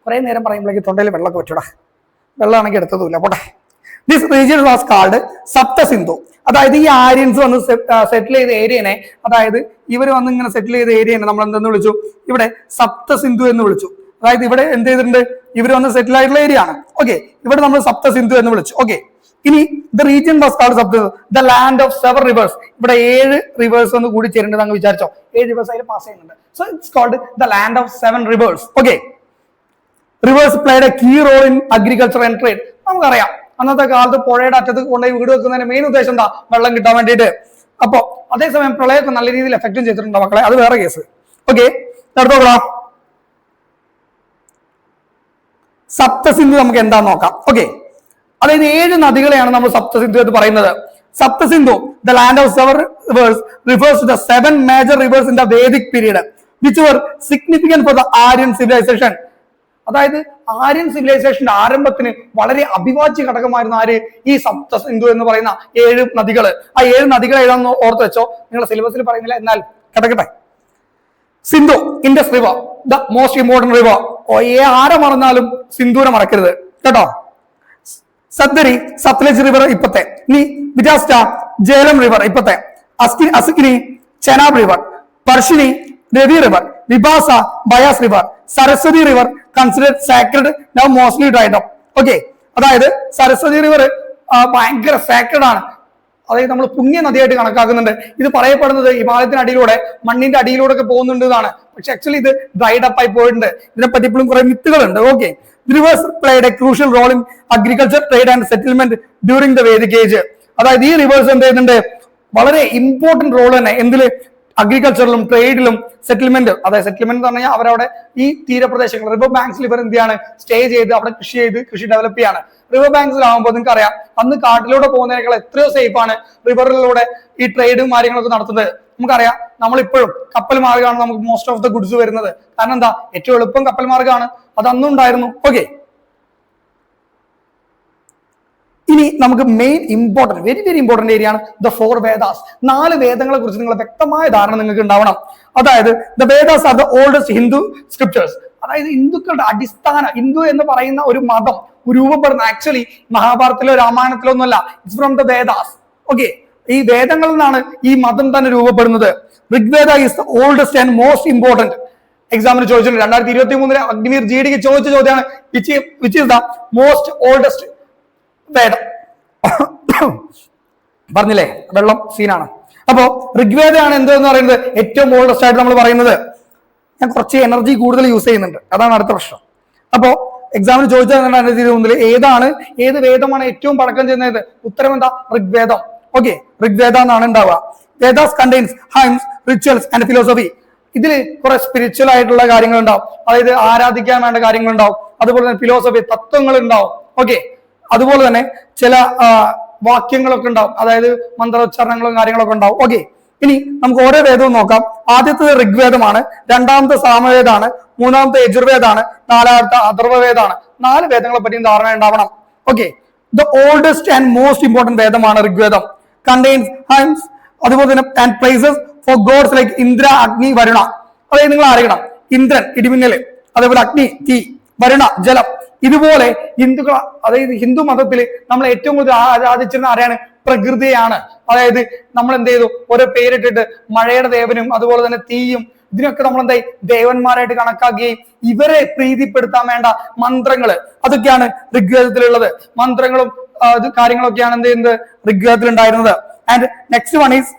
കുറെ നേരം പറയുമ്പോഴേക്ക് തൊണ്ടയിൽ വെള്ളമൊക്കെ വെച്ചൂടാ, വെള്ളമാണെങ്കിൽ എടുത്തതുമില്ല പോട്ടെ. This region was called Sapta Sindhu. അതായത് ഈ ആര്യൻസ് വന്ന് സെറ്റിൽ ചെയ്ത ഏരിയനെ, അതായത് ഇവർ വന്ന് ഇങ്ങനെ സെറ്റിൽ ചെയ്ത ഏരിയനെ നമ്മൾ എന്തെന്ന് വിളിച്ചു, ഇവിടെ സപ്ത സിന്ധു എന്ന് വിളിച്ചു. അതായത് ഇവിടെ എന്ത് ചെയ്തിട്ടുണ്ട്, ഇവർ വന്ന് സെറ്റിൽ ആയിട്ടുള്ള ഏരിയ ആണ്. ഓക്കെ, ഇവിടെ നമ്മൾ സപ്ത സിന്ധു എന്ന് വിളിച്ചു. ഓക്കെ, ഇനി the region was called Sapta, the land of 7 rivers. ഇവിടെ 7 റിവേഴ്സ് ഒന്ന് കൂടി ചേരുന്നുണ്ട് അങ്ങ് വിചാരിച്ചോ, 7 റിവേഴ്സ് അതിൽ പാസ് ചെയ്യുന്നുണ്ട്. So it's called the land of 7 rivers. Okay, rivers played a key role in agriculture and trade. നമുക്കറിയാം അന്നത്തെ കാലത്ത് പുഴയുടെ അറ്റത്ത് കൊണ്ടുപോയി വീട് വെക്കുന്നതിന്റെ മെയിൻ ഉദ്ദേശം എന്താ, വെള്ളം കിട്ടാൻ വേണ്ടിയിട്ട്. അപ്പൊ അതേസമയം പ്രളയമൊക്കെ നല്ല രീതിയിൽ എഫക്റ്റും ചെയ്തിട്ടുണ്ട് മക്കളെ, അത് വേറെ കേസ്. ഓക്കെ, അടുത്തോളാം. സപ്തസിന്ധു നമുക്ക് എന്താ നോക്കാം. ഓക്കെ, അതായത് 7 നദികളെയാണ് നമ്മൾ സപ്തസിന്ധു എന്ന് പറയുന്നത്. Saptasindhu, the land of 7 rivers, refers to the 7 major rivers in the Vedic period which were significant for the Aryan civilization. അതായത് ആര്യൻ സിവിലൈസേഷന്റെ ആരംഭത്തിന് വളരെ അവിഭാജ്യ ഘടകമായിരുന്ന ആര്, ഈ സപ്ത സിന്ധു എന്ന് പറയുന്ന 7 നദികള്. ആ 7 നദികൾ ഏതാണെന്ന് ഓർത്ത് വെച്ചോ, നിങ്ങളുടെ സിലബസിൽ പറയുന്നില്ല, എന്നാൽ കിടക്കട്ടെ. Sindhu, Indus river, the most important river. ആരെ മറന്നാലും സിന്ധുവിനെ മറക്കരുത് കേട്ടോ. സത്ലരി, സത്ലജ് റിവർ ഇപ്പത്തെ. ഇനി വിജാസ്റ്റ, ജേലം റിവർ ഇപ്പത്തെ. Asikni, Chenab river. Parushni, Ravi river. Vipasha, Beas river. Saraswati river considered sacred, now mostly dried up. ഓക്കെ, അതായത് സരസ്വതി റിവർ ഭയങ്കര സാക്രഡ് ആണ്, അതായത് നമ്മൾ പുണ്യ നദിയായിട്ട് കണക്കാക്കുന്നുണ്ട്. ഇത് പറയപ്പെടുന്നത് ഹിമാലയത്തിന് അടിയിലൂടെ, മണ്ണിന്റെ അടിയിലൂടെ ഒക്കെ പോകുന്നുണ്ട് എന്നാണ്. പക്ഷെ ആക്ച്വലി ഇത് ഡ്രൈഡ് അപ്പ് ആയി പോയിട്ടുണ്ട്. ഇതിനെപ്പറ്റി ഇപ്പോഴും കുറെ മിത്തുകളുണ്ട്. Okay, rivers played a crucial role in agriculture, trade and settlement during the Vedic age. അതായത് ഈ റിവേഴ്സ് എന്ത് ചെയ്യുന്നുണ്ട്, വളരെ ഇമ്പോർട്ടന്റ് റോൾ തന്നെ എന്തില്, അഗ്രികൾച്ചറിലും ട്രേഡിലും സെറ്റിൽമെന്റ്. അതായത് സെറ്റിൽമെന്റ് എന്ന് പറഞ്ഞാൽ അവരവിടെ ഈ തീരപ്രദേശങ്ങൾ റിവർ ബാങ്ക്സിൽ ഇവർ എന്ത് ചെയ്യാണ്, സ്റ്റേ ചെയ്ത് അവിടെ കൃഷി ഡെവലപ്പ് ചെയ്യാണ്. റിവർ ബാങ്ക്സിലാവുമ്പോൾ നിങ്ങൾക്ക് അറിയാം അന്ന് കാട്ടിലൂടെ പോകുന്നതിനേക്കാൾ എത്രയോ സേഫ് ആണ് റിവറിലൂടെ ഈ ട്രേഡും കാര്യങ്ങളൊക്കെ നടത്തുന്നത്. നമുക്കറിയാം നമ്മളിപ്പോഴും കപ്പൽ മാർഗമാണ് നമുക്ക് മോസ്റ്റ് ഓഫ് ദ ഗുഡ്സ് വരുന്നത്. കാരണം എന്താ, ഏറ്റവും എളുപ്പം കപ്പൽ മാർഗമാണ്, അത് അന്നും ഉണ്ടായിരുന്നു. ഓക്കെ, ഇനി നമുക്ക് main important, very very important area ആണ് ദ 4 വേദാസ്. 4 വേദങ്ങളെ കുറിച്ച് നിങ്ങൾ വ്യക്തമായ ധാരണ നിങ്ങൾക്ക് ഉണ്ടാവണം. അതായത് the Vedas are the oldest Hindu scriptures. അതായത് ഹിന്ദുക്കളുടെ അടിസ്ഥാന, ഹിന്ദു എന്ന് പറയുന്ന ഒരു മതം രൂപപ്പെടുന്ന ആക്ച്വലി മഹാഭാരതത്തിലോ രാമായണത്തിലോ ഒന്നുമല്ല, it's from the Vedas. Okay, ഈ വേദങ്ങളിൽ നിന്നാണ് ഈ മതം തന്നെ രൂപപ്പെടുന്നത്. Rigveda is the oldest and most important. എക്സാമിന് ചോദിച്ചിട്ടുണ്ട് 2023 അഗ്നിവീർ GD ചോദിച്ച ചോദ്യമാണ്, which is the most oldest വേദം. പറഞ്ഞില്ലേ, വെള്ളം സീനാണ്. അപ്പോ ഋഗ്വേദയാണ് എന്തെന്ന് പറയുന്നത് ഏറ്റവും ഓൾഡസ്റ്റ് ആയിട്ട് നമ്മൾ പറയുന്നത്. ഞാൻ കുറച്ച് എനർജി കൂടുതൽ യൂസ് ചെയ്യുന്നുണ്ട്, അതാണ് അടുത്ത പ്രശ്നം. അപ്പോ എക്സാമിന് ചോദിച്ചാൽ ഏത് വേദമാണ് ഏറ്റവും പഴക്കം ചെന്നത്, ഉത്തരം എന്താ, ഋഗ്വേദം. ഓക്കെ, ഋഗ്വേദ എന്നാണ് ഉണ്ടാവുക. Vedas contains hymns, rituals and philosophy. ഇതിൽ കുറെ സ്പിരിച്വൽ ആയിട്ടുള്ള കാര്യങ്ങൾ ഉണ്ടാവും, അതായത് ആരാധിക്കാൻ വേണ്ട കാര്യങ്ങൾ ഉണ്ടാവും. അതുപോലെ തന്നെ ഫിലോസഫി, തത്വങ്ങൾ ഉണ്ടാവും. ഓക്കെ, അതുപോലെ തന്നെ ചില വാക്യങ്ങളൊക്കെ ഉണ്ടാവും, അതായത് മന്ത്രോച്ചാരണങ്ങളും കാര്യങ്ങളൊക്കെ ഉണ്ടാവും. ഓക്കെ, ഇനി നമുക്ക് ഓരോ വേദവും നോക്കാം. ആദ്യത്തേത് ഋഗ്വേദമാണ്, രണ്ടാമത്തെ സാമവേദാണ്, മൂന്നാമത്തെ യജുർവേദാണ്, നാലാമത്തെ അഥർവവേദാണ്. 4 വേദങ്ങളെ പറ്റിയും ധാരണ ഉണ്ടാവണം. Okay, the oldest and most important വേദമാണ് ഋഗ്വേദം. കണ്ടെയ്ൻസ് ഹൈംസ്, അതുപോലെ തന്നെ and praises for gods like Indra, Agni, Varuna. അതായത് നിങ്ങൾ അറിയണം, ഇന്ദ്രൻ ഇടിമിന്നല്, അതേപോലെ അഗ്നി തീ, വരുണ ജലം. ഇതുപോലെ ഹിന്ദുക്കൾ, അതായത് ഹിന്ദു മതത്തിൽ നമ്മൾ ഏറ്റവും കൂടുതൽ ആരാധിച്ചിരുന്ന ആരെയാണ്, പ്രകൃതിയാണ്. അതായത് നമ്മൾ എന്ത് ചെയ്തു, ഓരോ പേരിട്ടിട്ട് മഴയുടെ ദേവനും അതുപോലെ തന്നെ തീയും ഇതിനൊക്കെ നമ്മൾ എന്തായി ദേവന്മാരായിട്ട് കണക്കാക്കുകയും ഇവരെ പ്രീതിപ്പെടുത്താൻ വേണ്ട മന്ത്രങ്ങള് അതൊക്കെയാണ് ഋഗ്വേദത്തിലുള്ളത്. മന്ത്രങ്ങളും കാര്യങ്ങളൊക്കെയാണ് എന്ത് ചെയ്യുന്നത്, ഋഗ്വേദത്തിൽ ഉണ്ടായിരുന്നത്. And next one is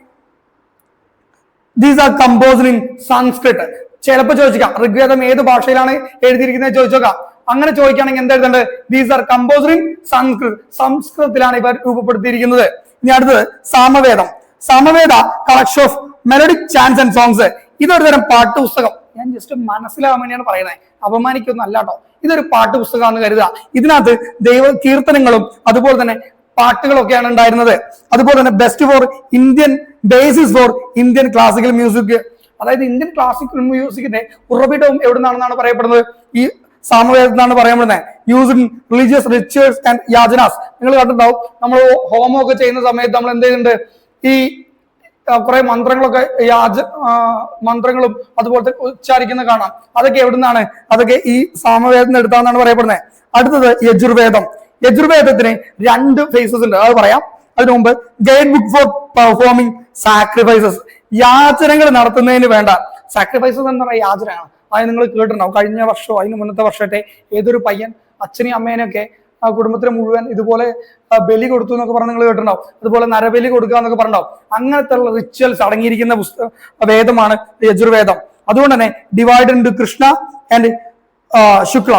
these are composed in Sanskrit. ചിലപ്പോൾ ചോദിക്കാം ഋഗ്വേദം ഏത് ഭാഷയിലാണ് എഴുതിയിരിക്കുന്നത് ചോദിച്ചോക്കാം. അങ്ങനെ ചോദിക്കുകയാണെങ്കിൽ എന്താ എഴുതേണ്ടത്? These are composed in Sanskrit. സംസ്കൃതത്തിലാണ് ഇവർ രൂപപ്പെടുത്തിയിരിക്കുന്നത്. ഇനി അടുത്തത് സാമവേദം. Samaveda collection of melodic chants and songs. ഇതൊരു തരം പാട്ടുപുസ്തകം. ഞാൻ ജസ്റ്റ് മനസ്സിലാവാൻ വേണ്ടിയാണ് പറയുന്നത്, അപമാനിക്കൊന്നും അല്ല കേട്ടോ. ഇതൊരു പാട്ടുപുസ്തകമാണെന്ന് കരുതുക. ഇതിനകത്ത് ദൈവ കീർത്തനങ്ങളും അതുപോലെ തന്നെ പാട്ടുകളൊക്കെയാണ് ഉണ്ടായിരുന്നത്. അതുപോലെ തന്നെ best for Indian basis for Indian classical music. അതായത് ഇന്ത്യൻ ക്ലാസിക്കൽ മ്യൂസിക്കിന്റെ ഉറവിടവും എവിടെ നിന്നാണെന്നാണ് പറയപ്പെടുന്നത്? ഈ സാമവേദത്തിനാണ് പറയപ്പെടുന്നത്. Use in religious rituals and യാചനാസ്. നിങ്ങൾ കണ്ടിട്ടുണ്ടാവും, നമ്മൾ ഹോമം ഒക്കെ ചെയ്യുന്ന സമയത്ത് നമ്മൾ എന്ത് ചെയ്യുന്നുണ്ട്? ഈ കുറെ മന്ത്രങ്ങളൊക്കെ മന്ത്രങ്ങളും അതുപോലത്തെ ഉച്ചാരിക്കുന്ന കാണാം. അതൊക്കെ എവിടുന്നാണ്? അതൊക്കെ ഈ സാമവേദത്തിന് എടുത്താന്നാണ് പറയപ്പെടുന്നത്. അടുത്തത് യജുർവേദം. യജുർവേദത്തിന് 2 ഫേസസ് ഉണ്ട്, അത് പറയാം. അതിനു മുമ്പ് guide book for performing sacrifices. യാചനകൾ നടത്തുന്നതിന് വേണ്ട. സാക്രിഫൈസസ് എന്ന് പറയുന്ന യാചനയാണ്. അത് നിങ്ങൾ കേട്ടിട്ടുണ്ടാവും. കഴിഞ്ഞ വർഷമോ അതിന് മുന്നത്തെ വർഷത്തെ ഏതൊരു പയ്യൻ അച്ഛനെയും അമ്മേനെയൊക്കെ ആ കുടുംബത്തിന് മുഴുവൻ ഇതുപോലെ ബലി കൊടുത്തു എന്നൊക്കെ പറഞ്ഞ് നിങ്ങൾ കേട്ടിട്ടുണ്ടാവും. അതുപോലെ നരബലി കൊടുക്കുക എന്നൊക്കെ പറഞ്ഞിട്ടുണ്ടാവും. അങ്ങനത്തെ ഉള്ള റിച്വൽസ് അടങ്ങിയിരിക്കുന്ന വേദമാണ് യജുർവേദം. അതുകൊണ്ട് തന്നെ divide into Krishna and Shukla.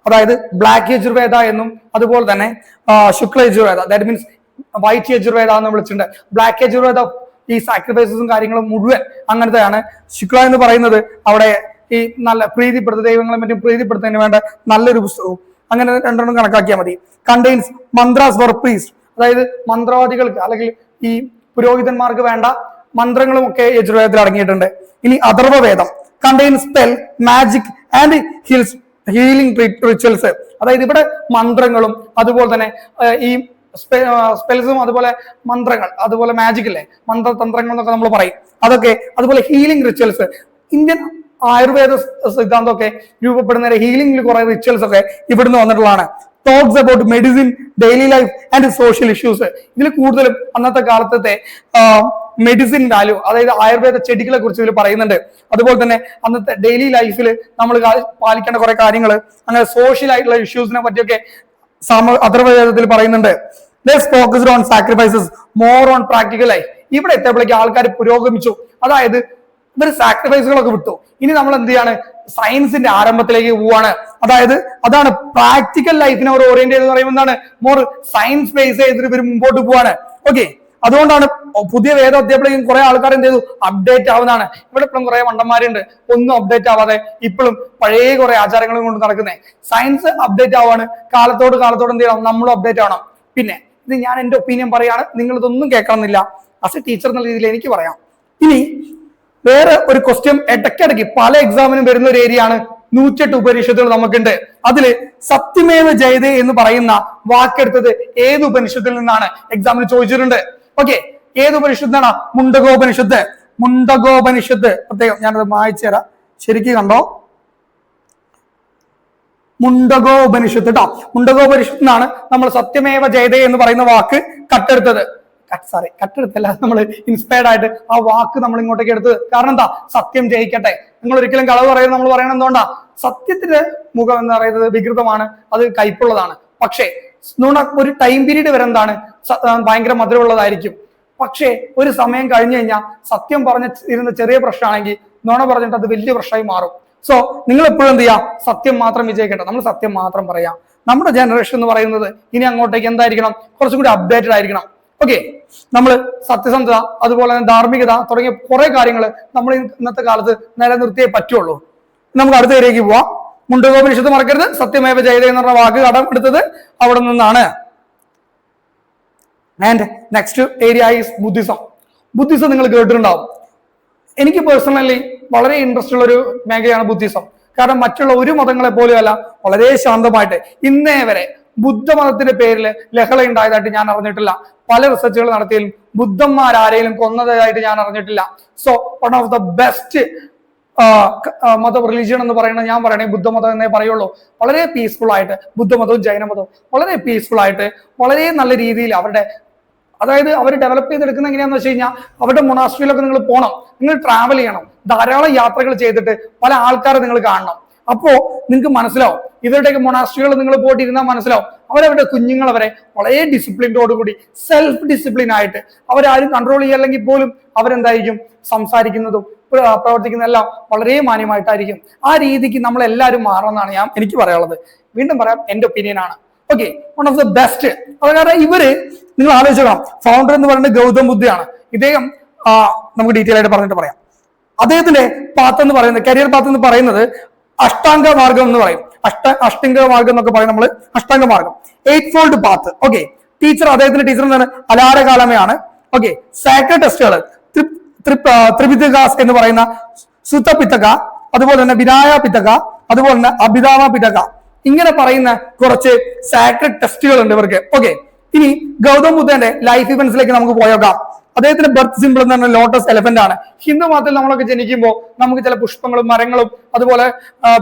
അതായത് ബ്ലാക്ക് യജുർവേദ എന്നും അതുപോലെ തന്നെ Shukla Yajurveda, that means white Yajurveda എന്ന് വിളിച്ചിട്ടുണ്ട്. ബ്ലാക്ക് യജുർവേദ ഈ സാക്രിഫൈസസും കാര്യങ്ങളും മുഴുവൻ അങ്ങനത്തെയാണ്. ശുക്ല എന്ന് പറയുന്നത് അവിടെ ഈ നല്ല പ്രീതിപ്പെടുത്ത ദൈവങ്ങളെ മറ്റും പ്രീതിപ്പെടുത്തുന്നതിന് വേണ്ട നല്ലൊരു പുസ്തകവും. അങ്ങനെ 2 കണക്കാക്കിയാൽ മതി. Contains mantras for priest. അതായത് മന്ത്രവാദികൾക്ക് അല്ലെങ്കിൽ ഈ പുരോഹിതന്മാർക്ക് വേണ്ട മന്ത്രങ്ങളും ഒക്കെ യജുർവേദത്തിൽ അടങ്ങിയിട്ടുണ്ട്. ഇനി Atharvaveda contains spell magic and healing rituals. അതായത് ഇവിടെ മന്ത്രങ്ങളും അതുപോലെ തന്നെ ഈ സ്പെൽസും അതുപോലെ മന്ത്രങ്ങൾ അതുപോലെ മാജിക് അല്ലേ, മന്ത്രതന്ത്രങ്ങൾ എന്നൊക്കെ നമ്മൾ പറയും. അതൊക്കെ അതുപോലെ ഹീലിംഗ് റിച്വൽസ്. ഇന്ത്യൻ ആയുർവേദ സിദ്ധാന്തമൊക്കെ രൂപപ്പെടുന്ന ഹീലിംഗിൽ കുറെ റിച്വൽസ് ഒക്കെ ഇവിടുന്ന് വന്നിട്ടുള്ളതാണ്. Talks about medicine, daily life and social issues. ഇതിൽ കൂടുതലും അന്നത്തെ കാലത്തെ മെഡിസിൻ വാല്യൂ, അതായത് ആയുർവേദ ചെടികളെ കുറിച്ച് ഇതിൽ പറയുന്നുണ്ട്. അതുപോലെ തന്നെ അന്നത്തെ ഡെയിലി ലൈഫിൽ നമ്മൾ പാലിക്കേണ്ട കുറെ കാര്യങ്ങൾ, അങ്ങനെ സോഷ്യൽ ആയിട്ടുള്ള ഇഷ്യൂസിനെ പറ്റിയൊക്കെ അഥർവവേദത്തിൽ പറയുന്നുണ്ട്. Focused on sacrifices more on practical life. ഇവിടെ എത്തിയപ്പോഴേക്ക് ആൾക്കാർ പുരോഗമിച്ചു. അതായത് ഇവർ സാക്രിഫൈസുകളൊക്കെ വിട്ടു. ഇനി നമ്മൾ എന്ത് ചെയ്യാണ്? സയൻസിന്റെ ആരംഭത്തിലേക്ക് പോവാണ്. അതായത് അതാണ് പ്രാക്ടിക്കൽ ലൈഫിനെ അവർ ഓറിയന്റ് ചെയ്ത് പറയുമ്പോൾ എന്താണ്? മോർ സയൻസ് ബേസ് ചെയ്തിട്ട് ഇവർ മുമ്പോട്ട് പോവാണ്. ഓക്കെ, അതുകൊണ്ടാണ് പുതിയ വേദം എത്തിയപ്പോഴേക്കും കുറെ ആൾക്കാർ എന്ത് ചെയ്തു? അപ്ഡേറ്റ് ആവുന്നതാണ്. ഇവിടെ ഇപ്പോഴും കുറെ മണ്ടന്മാരുണ്ട് ഒന്നും അപ്ഡേറ്റ് ആവാതെ ഇപ്പോഴും പഴയ കുറെ ആചാരങ്ങളും കൊണ്ട് നടക്കുന്നത്. Science update ആവാണ്. കാലത്തോട് എന്ത് ചെയ്യണം? നമ്മളും അപ്ഡേറ്റ് ആവണം. പിന്നെ ഇത് ഞാൻ എന്റെ ഒപ്പീനിയൻ പറയാണ്, നിങ്ങൾ ഇതൊന്നും കേൾക്കണമെന്നില്ല. ആസ് എ ടീച്ചർ എന്നുള്ള രീതിയിൽ എനിക്ക് പറയാം. ഇനി വേറെ ഒരു ക്വസ്റ്റ്യൻ ഇടയ്ക്കിടയ്ക്ക് പല എക്സാമിനും വരുന്ന ഒരു ഏരിയയാണ് 108 ഉപനിഷത്തുകൾ നമുക്കുണ്ട്. അതില് സത്യമേവ ജയതേ എന്ന് പറയുന്ന വാക്കെടുത്തത് ഏത് ഉപനിഷത്തിൽ നിന്നാണ്? എക്സാമിന് ചോദിച്ചിട്ടുണ്ട്. ഓക്കെ, ഏത് ഉപനിഷത്താണ്? മുണ്ടകോപനിഷത്ത്. മുണ്ടകോപനിഷത്ത് പ്രത്യേകം ഞാനത് വായിച്ചു തരാം, ശരിക്കും കണ്ടോ? മുണ്ടകോപനിഷത്ത് കേട്ടോ. മുണ്ടകോപനിഷത്തിനാണ് നമ്മൾ സത്യമേവ ജയതേ എന്ന് പറയുന്ന വാക്ക് കട്ടെടുത്തത്. കട്ടെടുത്തല്ല, നമ്മൾ ഇൻസ്പയർഡ് ആയിട്ട് ആ വാക്ക് നമ്മൾ ഇങ്ങോട്ടേക്ക് എടുത്തത്. കാരണം എന്താ? സത്യം ജയിക്കട്ടെ. നിങ്ങൾ ഒരിക്കലും കളവ് പറയുന്നത് നമ്മൾ പറയണം എന്തുകൊണ്ടാ? സത്യത്തിന്റെ മുഖം എന്ന് പറയുന്നത് വികൃതമാണ്, അത് കയ്പുള്ളതാണ്. പക്ഷേ ഒരു ടൈം പീരീഡ് വരെ എന്താണ്? ഭയങ്കര മധുരമുള്ളതായിരിക്കും. പക്ഷേ ഒരു സമയം കഴിഞ്ഞു കഴിഞ്ഞാൽ സത്യം ഇരുന്ന ചെറിയ പ്രശ്നമാണെങ്കിൽ നുണ പറഞ്ഞിട്ട് അത് വലിയ പ്രശ്നമായി മാറും. സോ നിങ്ങൾ എപ്പോഴും എന്ത് ചെയ്യാം? സത്യം മാത്രം വിജയിക്കട്ടെ. നമ്മൾ സത്യം മാത്രം പറയാം. നമ്മുടെ ജനറേഷൻ എന്ന് പറയുന്നത് ഇനി അങ്ങോട്ടേക്ക് എന്തായിരിക്കണം? കുറച്ചും കൂടി അപ്ഡേറ്റഡ് ആയിരിക്കണം. ഓക്കെ, നമ്മൾ സത്യസന്ധത അതുപോലെ തന്നെ ധാർമ്മികത തുടങ്ങിയ കുറെ കാര്യങ്ങൾ നമ്മൾ ഇന്നത്തെ കാലത്ത് നിലനിർത്തിയേ പറ്റുള്ളൂ. നമുക്ക് അടുത്ത ഏരിയക്ക് പോവാം. മുണ്ടകോപനിഷത്ത് മറക്കരുത്. സത്യമേവ ജയതേ എന്ന് പറഞ്ഞ വാക്ക് കടം എടുത്തത് അവിടെ നിന്നാണ്. And next area is Buddhism. Buddhism നിങ്ങൾ കേട്ടിട്ടുണ്ടാവും. എനിക്ക് പേഴ്സണലി വളരെ ഇൻട്രസ്റ്റ് ഉള്ള ഒരു മേഖലയാണ് ബുദ്ധിസം. കാരണം മറ്റുള്ള ഒരു മതങ്ങളെ പോലെയല്ല, വളരെ ശാന്തമായിട്ട് ഇന്നേ വരെ ബുദ്ധമതത്തിന്റെ പേരിൽ ലഹള ഉണ്ടായതായിട്ട് ഞാൻ അറിഞ്ഞിട്ടില്ല. പല റിസർച്ചുകൾ നടത്തിയാലും ബുദ്ധന്മാരാരെയും കൊന്നതായിട്ട് ഞാൻ അറിഞ്ഞിട്ടില്ല. So one of the best മത റിലീജിയൻ എന്ന് പറയുന്നത് ഞാൻ പറയണേ ബുദ്ധമതം എന്നേ പറയുള്ളൂ. വളരെ പീസ്ഫുൾ ആയിട്ട് ബുദ്ധമതവും ജൈനമതവും വളരെ പീസ്ഫുൾ ആയിട്ട് വളരെ നല്ല രീതിയിൽ അവരുടെ, അതായത് അവർ ഡെവലപ്പ് ചെയ്തെടുക്കുന്ന എങ്ങനെയാന്ന് വെച്ച് കഴിഞ്ഞാൽ അവരുടെ മൊണാസ്ട്രിയിലൊക്കെ നിങ്ങൾ പോകണം, നിങ്ങൾ ട്രാവൽ ചെയ്യണം, ധാരാളം യാത്രകൾ ചെയ്തിട്ട് പല ആൾക്കാരെ നിങ്ങൾ കാണണം. അപ്പോ നിങ്ങൾക്ക് മനസ്സിലാവും ഇവരുടെയൊക്കെ മൊണാസ്ട്രികൾ നിങ്ങൾ പോയിട്ട് ഇരുന്നാൽ മനസ്സിലാവും അവരവരുടെ കുഞ്ഞുങ്ങളെ വരെ വളരെ ഡിസിപ്ലിനോടുകൂടി സെൽഫ് ഡിസിപ്ലിൻ ആയിട്ട് അവരാരും കൺട്രോൾ ചെയ്യല്ലെങ്കിൽ പോലും അവരെന്തായിരിക്കും സംസാരിക്കുന്നതും പ്രവർത്തിക്കുന്നതെല്ലാം വളരെ മാന്യമായിട്ടായിരിക്കും. ആ രീതിക്ക് നമ്മൾ എല്ലാവരും മാറണമെന്നാണ് എനിക്ക് പറയാനുള്ളത്. വീണ്ടും പറയാം, എന്റെ ഒപ്പീനിയൻ ആണ്. Okay, one of the best. അത് കാരണം ഇവര് നിങ്ങൾ ആലോചിക്കണം, ഫൗണ്ടർ എന്ന് പറയുന്നത് ഗൗതം ബുദ്ധയാണ്. ഇദ്ദേഹം നമുക്ക് ഡീറ്റെയിൽ ആയിട്ട് പറഞ്ഞിട്ട് പറയാം. അദ്ദേഹത്തിന്റെ പാത്ത് എന്ന് പറയുന്നത്, കരിയർ പാത്ത് എന്ന് പറയുന്നത് അഷ്ടാംഗ മാർഗം എന്ന് പറയും. അഷ്ടാംഗ മാർഗം എന്നൊക്കെ പറയും നമ്മൾ, അഷ്ടാംഗ മാർഗം, 8 ഫോൾഡ് പാത്ത്. ഓക്കെ, ടീച്ചർ, അദ്ദേഹത്തിന്റെ ടീച്ചർ എന്താണ്, അലാര കാലമയാണ്. ഓക്കെ, സാക്രഡ് ടെസ്റ്റുകൾ, ത്രിപിതകാസ് എന്ന് പറയുന്ന സുത്ത പിത്തക, അതുപോലെ തന്നെ വിനായ പിത്തക, അതുപോലെ തന്നെ അഭിതാമ പിത്തക, ഇങ്ങനെ പറയുന്ന കുറച്ച് സാക്രഡ് ടെസ്റ്റുകൾ ഉണ്ട് ഇവർക്ക്. ഓക്കെ, ഇനി ഗൗതം ബുദ്ധന്റെ ലൈഫ് ഇവന്റ്സിലേക്ക് നമുക്ക് പോയേക്കാം. അദ്ദേഹത്തിന്റെ ബർത്ത് സിമ്പിൾ എന്ന് പറഞ്ഞാൽ ലോട്ടസ് എലഫന്റ് ആണ്. ഹിന്ദു മതത്തിൽ നമ്മളൊക്കെ ജനിക്കുമ്പോൾ നമുക്ക് ചില പുഷ്പങ്ങളും മരങ്ങളും അതുപോലെ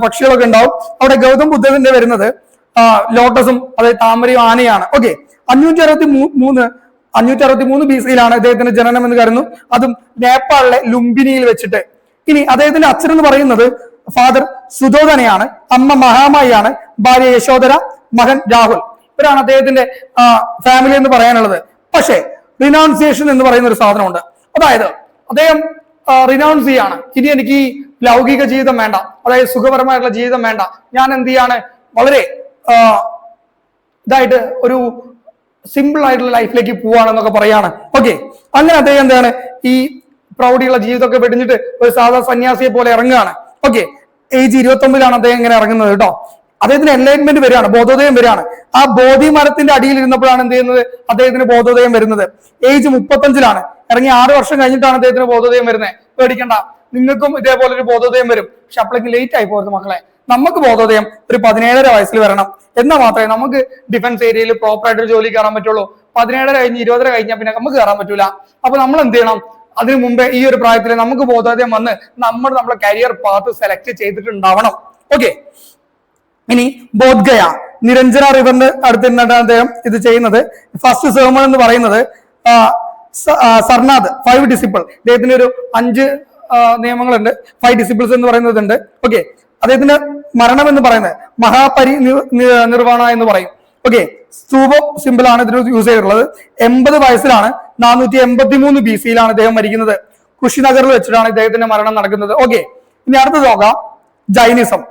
പക്ഷികളൊക്കെ ഉണ്ടാവും. അവിടെ ഗൗതം ബുദ്ധന്റെ വരുന്നത് ലോട്ടസും അതായത് താമരയും ആനയാണ്. ഓക്കെ, 563 BC-യിലാണ് അദ്ദേഹത്തിന്റെ ജനനം എന്ന് കരുതുന്നു. അതും നേപ്പാളിലെ ലുംബിനിയിൽ വെച്ചിട്ട്. ഇനി അദ്ദേഹത്തിന്റെ അച്ഛൻ എന്ന് പറയുന്നത് ഫാദർ സുധോധനയാണ്, അമ്മ മഹാമായിയാണ്, ഭാര്യ യശോധര, മകൻ രാഹുൽ. ഇവരാണ് അദ്ദേഹത്തിന്റെ ഫാമിലി എന്ന് പറയാനുള്ളത്. പക്ഷേ റിനൗൺസിയേഷൻ എന്ന് പറയുന്ന ഒരു സാധനമുണ്ട്. അതായത് അദ്ദേഹം റിനൗൺസ് ചെയ്യാണ്, ഇനി എനിക്ക് ഈ ലൗകിക ജീവിതം വേണ്ട, അതായത് സുഖപരമായിട്ടുള്ള ജീവിതം വേണ്ട, ഞാൻ എന്ത് ചെയ്യാണ്, വളരെ ഇതായിട്ട് ഒരു സിമ്പിൾ ആയിട്ടുള്ള ലൈഫിലേക്ക് പോവാണെന്നൊക്കെ പറയാണ്. ഓക്കെ, അങ്ങനെ അദ്ദേഹം എന്താണ് ഈ പ്രൗഢിയുള്ള ജീവിതമൊക്കെ വെടിഞ്ഞിട്ട് ഒരു സാധാ സന്യാസിയെ പോലെ ഇറങ്ങുകയാണ്. ഓക്കെ, ഏജ് 29-ലാണ് അദ്ദേഹം ഇങ്ങനെ ഇറങ്ങുന്നത് കേട്ടോ. അദ്ദേഹത്തിന് എൻലൈൻമെന്റ് വരികയാണ്, ബോധോദയം വരികയാണ്. ആ ബോധി മരത്തിന്റെ അടിയിൽ ഇരുന്നപ്പോഴാണ് എന്ത് ചെയ്യുന്നത്, അദ്ദേഹത്തിന് ബോധോദയം വരുന്നത്. ഏജ് 35-ലാണ്, ഇറങ്ങി 6 വർഷം കഴിഞ്ഞിട്ടാണ് അദ്ദേഹത്തിന് ബോധോദയം വരുന്നത്. പേടിക്കണ്ട, നിങ്ങൾക്കും ഇതേപോലെ ഒരു ബോധോദയം വരും. പക്ഷെ അപ്പോഴേക്ക് ലേറ്റ് ആയി പോരുത് മക്കളെ. നമുക്ക് ബോധോദയം ഒരു 17.5 വയസ്സിൽ വരണം. എന്നാൽ മാത്രമേ നമുക്ക് ഡിഫൻസ് ഏരിയയിൽ പ്രോപ്പർ ആയിട്ട് ജോലി കയറാൻ പറ്റുള്ളൂ. 17 കഴിഞ്ഞ് 20 കഴിഞ്ഞാൽ പിന്നെ നമുക്ക് കയറാൻ പറ്റൂല. അപ്പൊ നമ്മൾ എന്ത് ചെയ്യണം, അതിനു മുമ്പേ ഈ ഒരു പ്രായത്തിൽ നമുക്ക് ബോധോദയം വന്ന് നമ്മുടെ കരിയർ പാത്ത് സെലക്ട് ചെയ്തിട്ടുണ്ടാവണം. ഓക്കെ, ഇനി ബോധ്ഗയ, നിരഞ്ജന റിവറിന്റെ അടുത്ത് നിന്നിട്ടാണ് അദ്ദേഹം ഇത് ചെയ്യുന്നത്. ഫസ്റ്റ് സെർമൺ എന്ന് പറയുന്നത് സർനാഥ് 5 ഡിസിപ്പിൾ, അദ്ദേഹത്തിന് ഒരു 5 നിയമങ്ങളുണ്ട്, 5 ഡിസിപ്പിൾസ് എന്ന് പറയുന്നതുണ്ട്. ഓക്കെ, അദ്ദേഹത്തിന്റെ മരണം എന്ന് പറയുന്നത് നിർവാണ എന്ന് പറയും. ഓക്കെ, സ്തൂപ സിമ്പിൾ ആണ് ഇതിന് യൂസ് ചെയ്തിട്ടുള്ളത്. 80 വയസ്സിലാണ്, 483 BC-യിലാണ് അദ്ദേഹം മരിക്കുന്നത്. കുഷിനഗറിൽ വെച്ചിട്ടാണ് ഇദ്ദേഹത്തിന്റെ മരണം നടക്കുന്നത്. ഓക്കെ, ഇനി അടുത്ത് നോക്കാം, ജൈനിസം.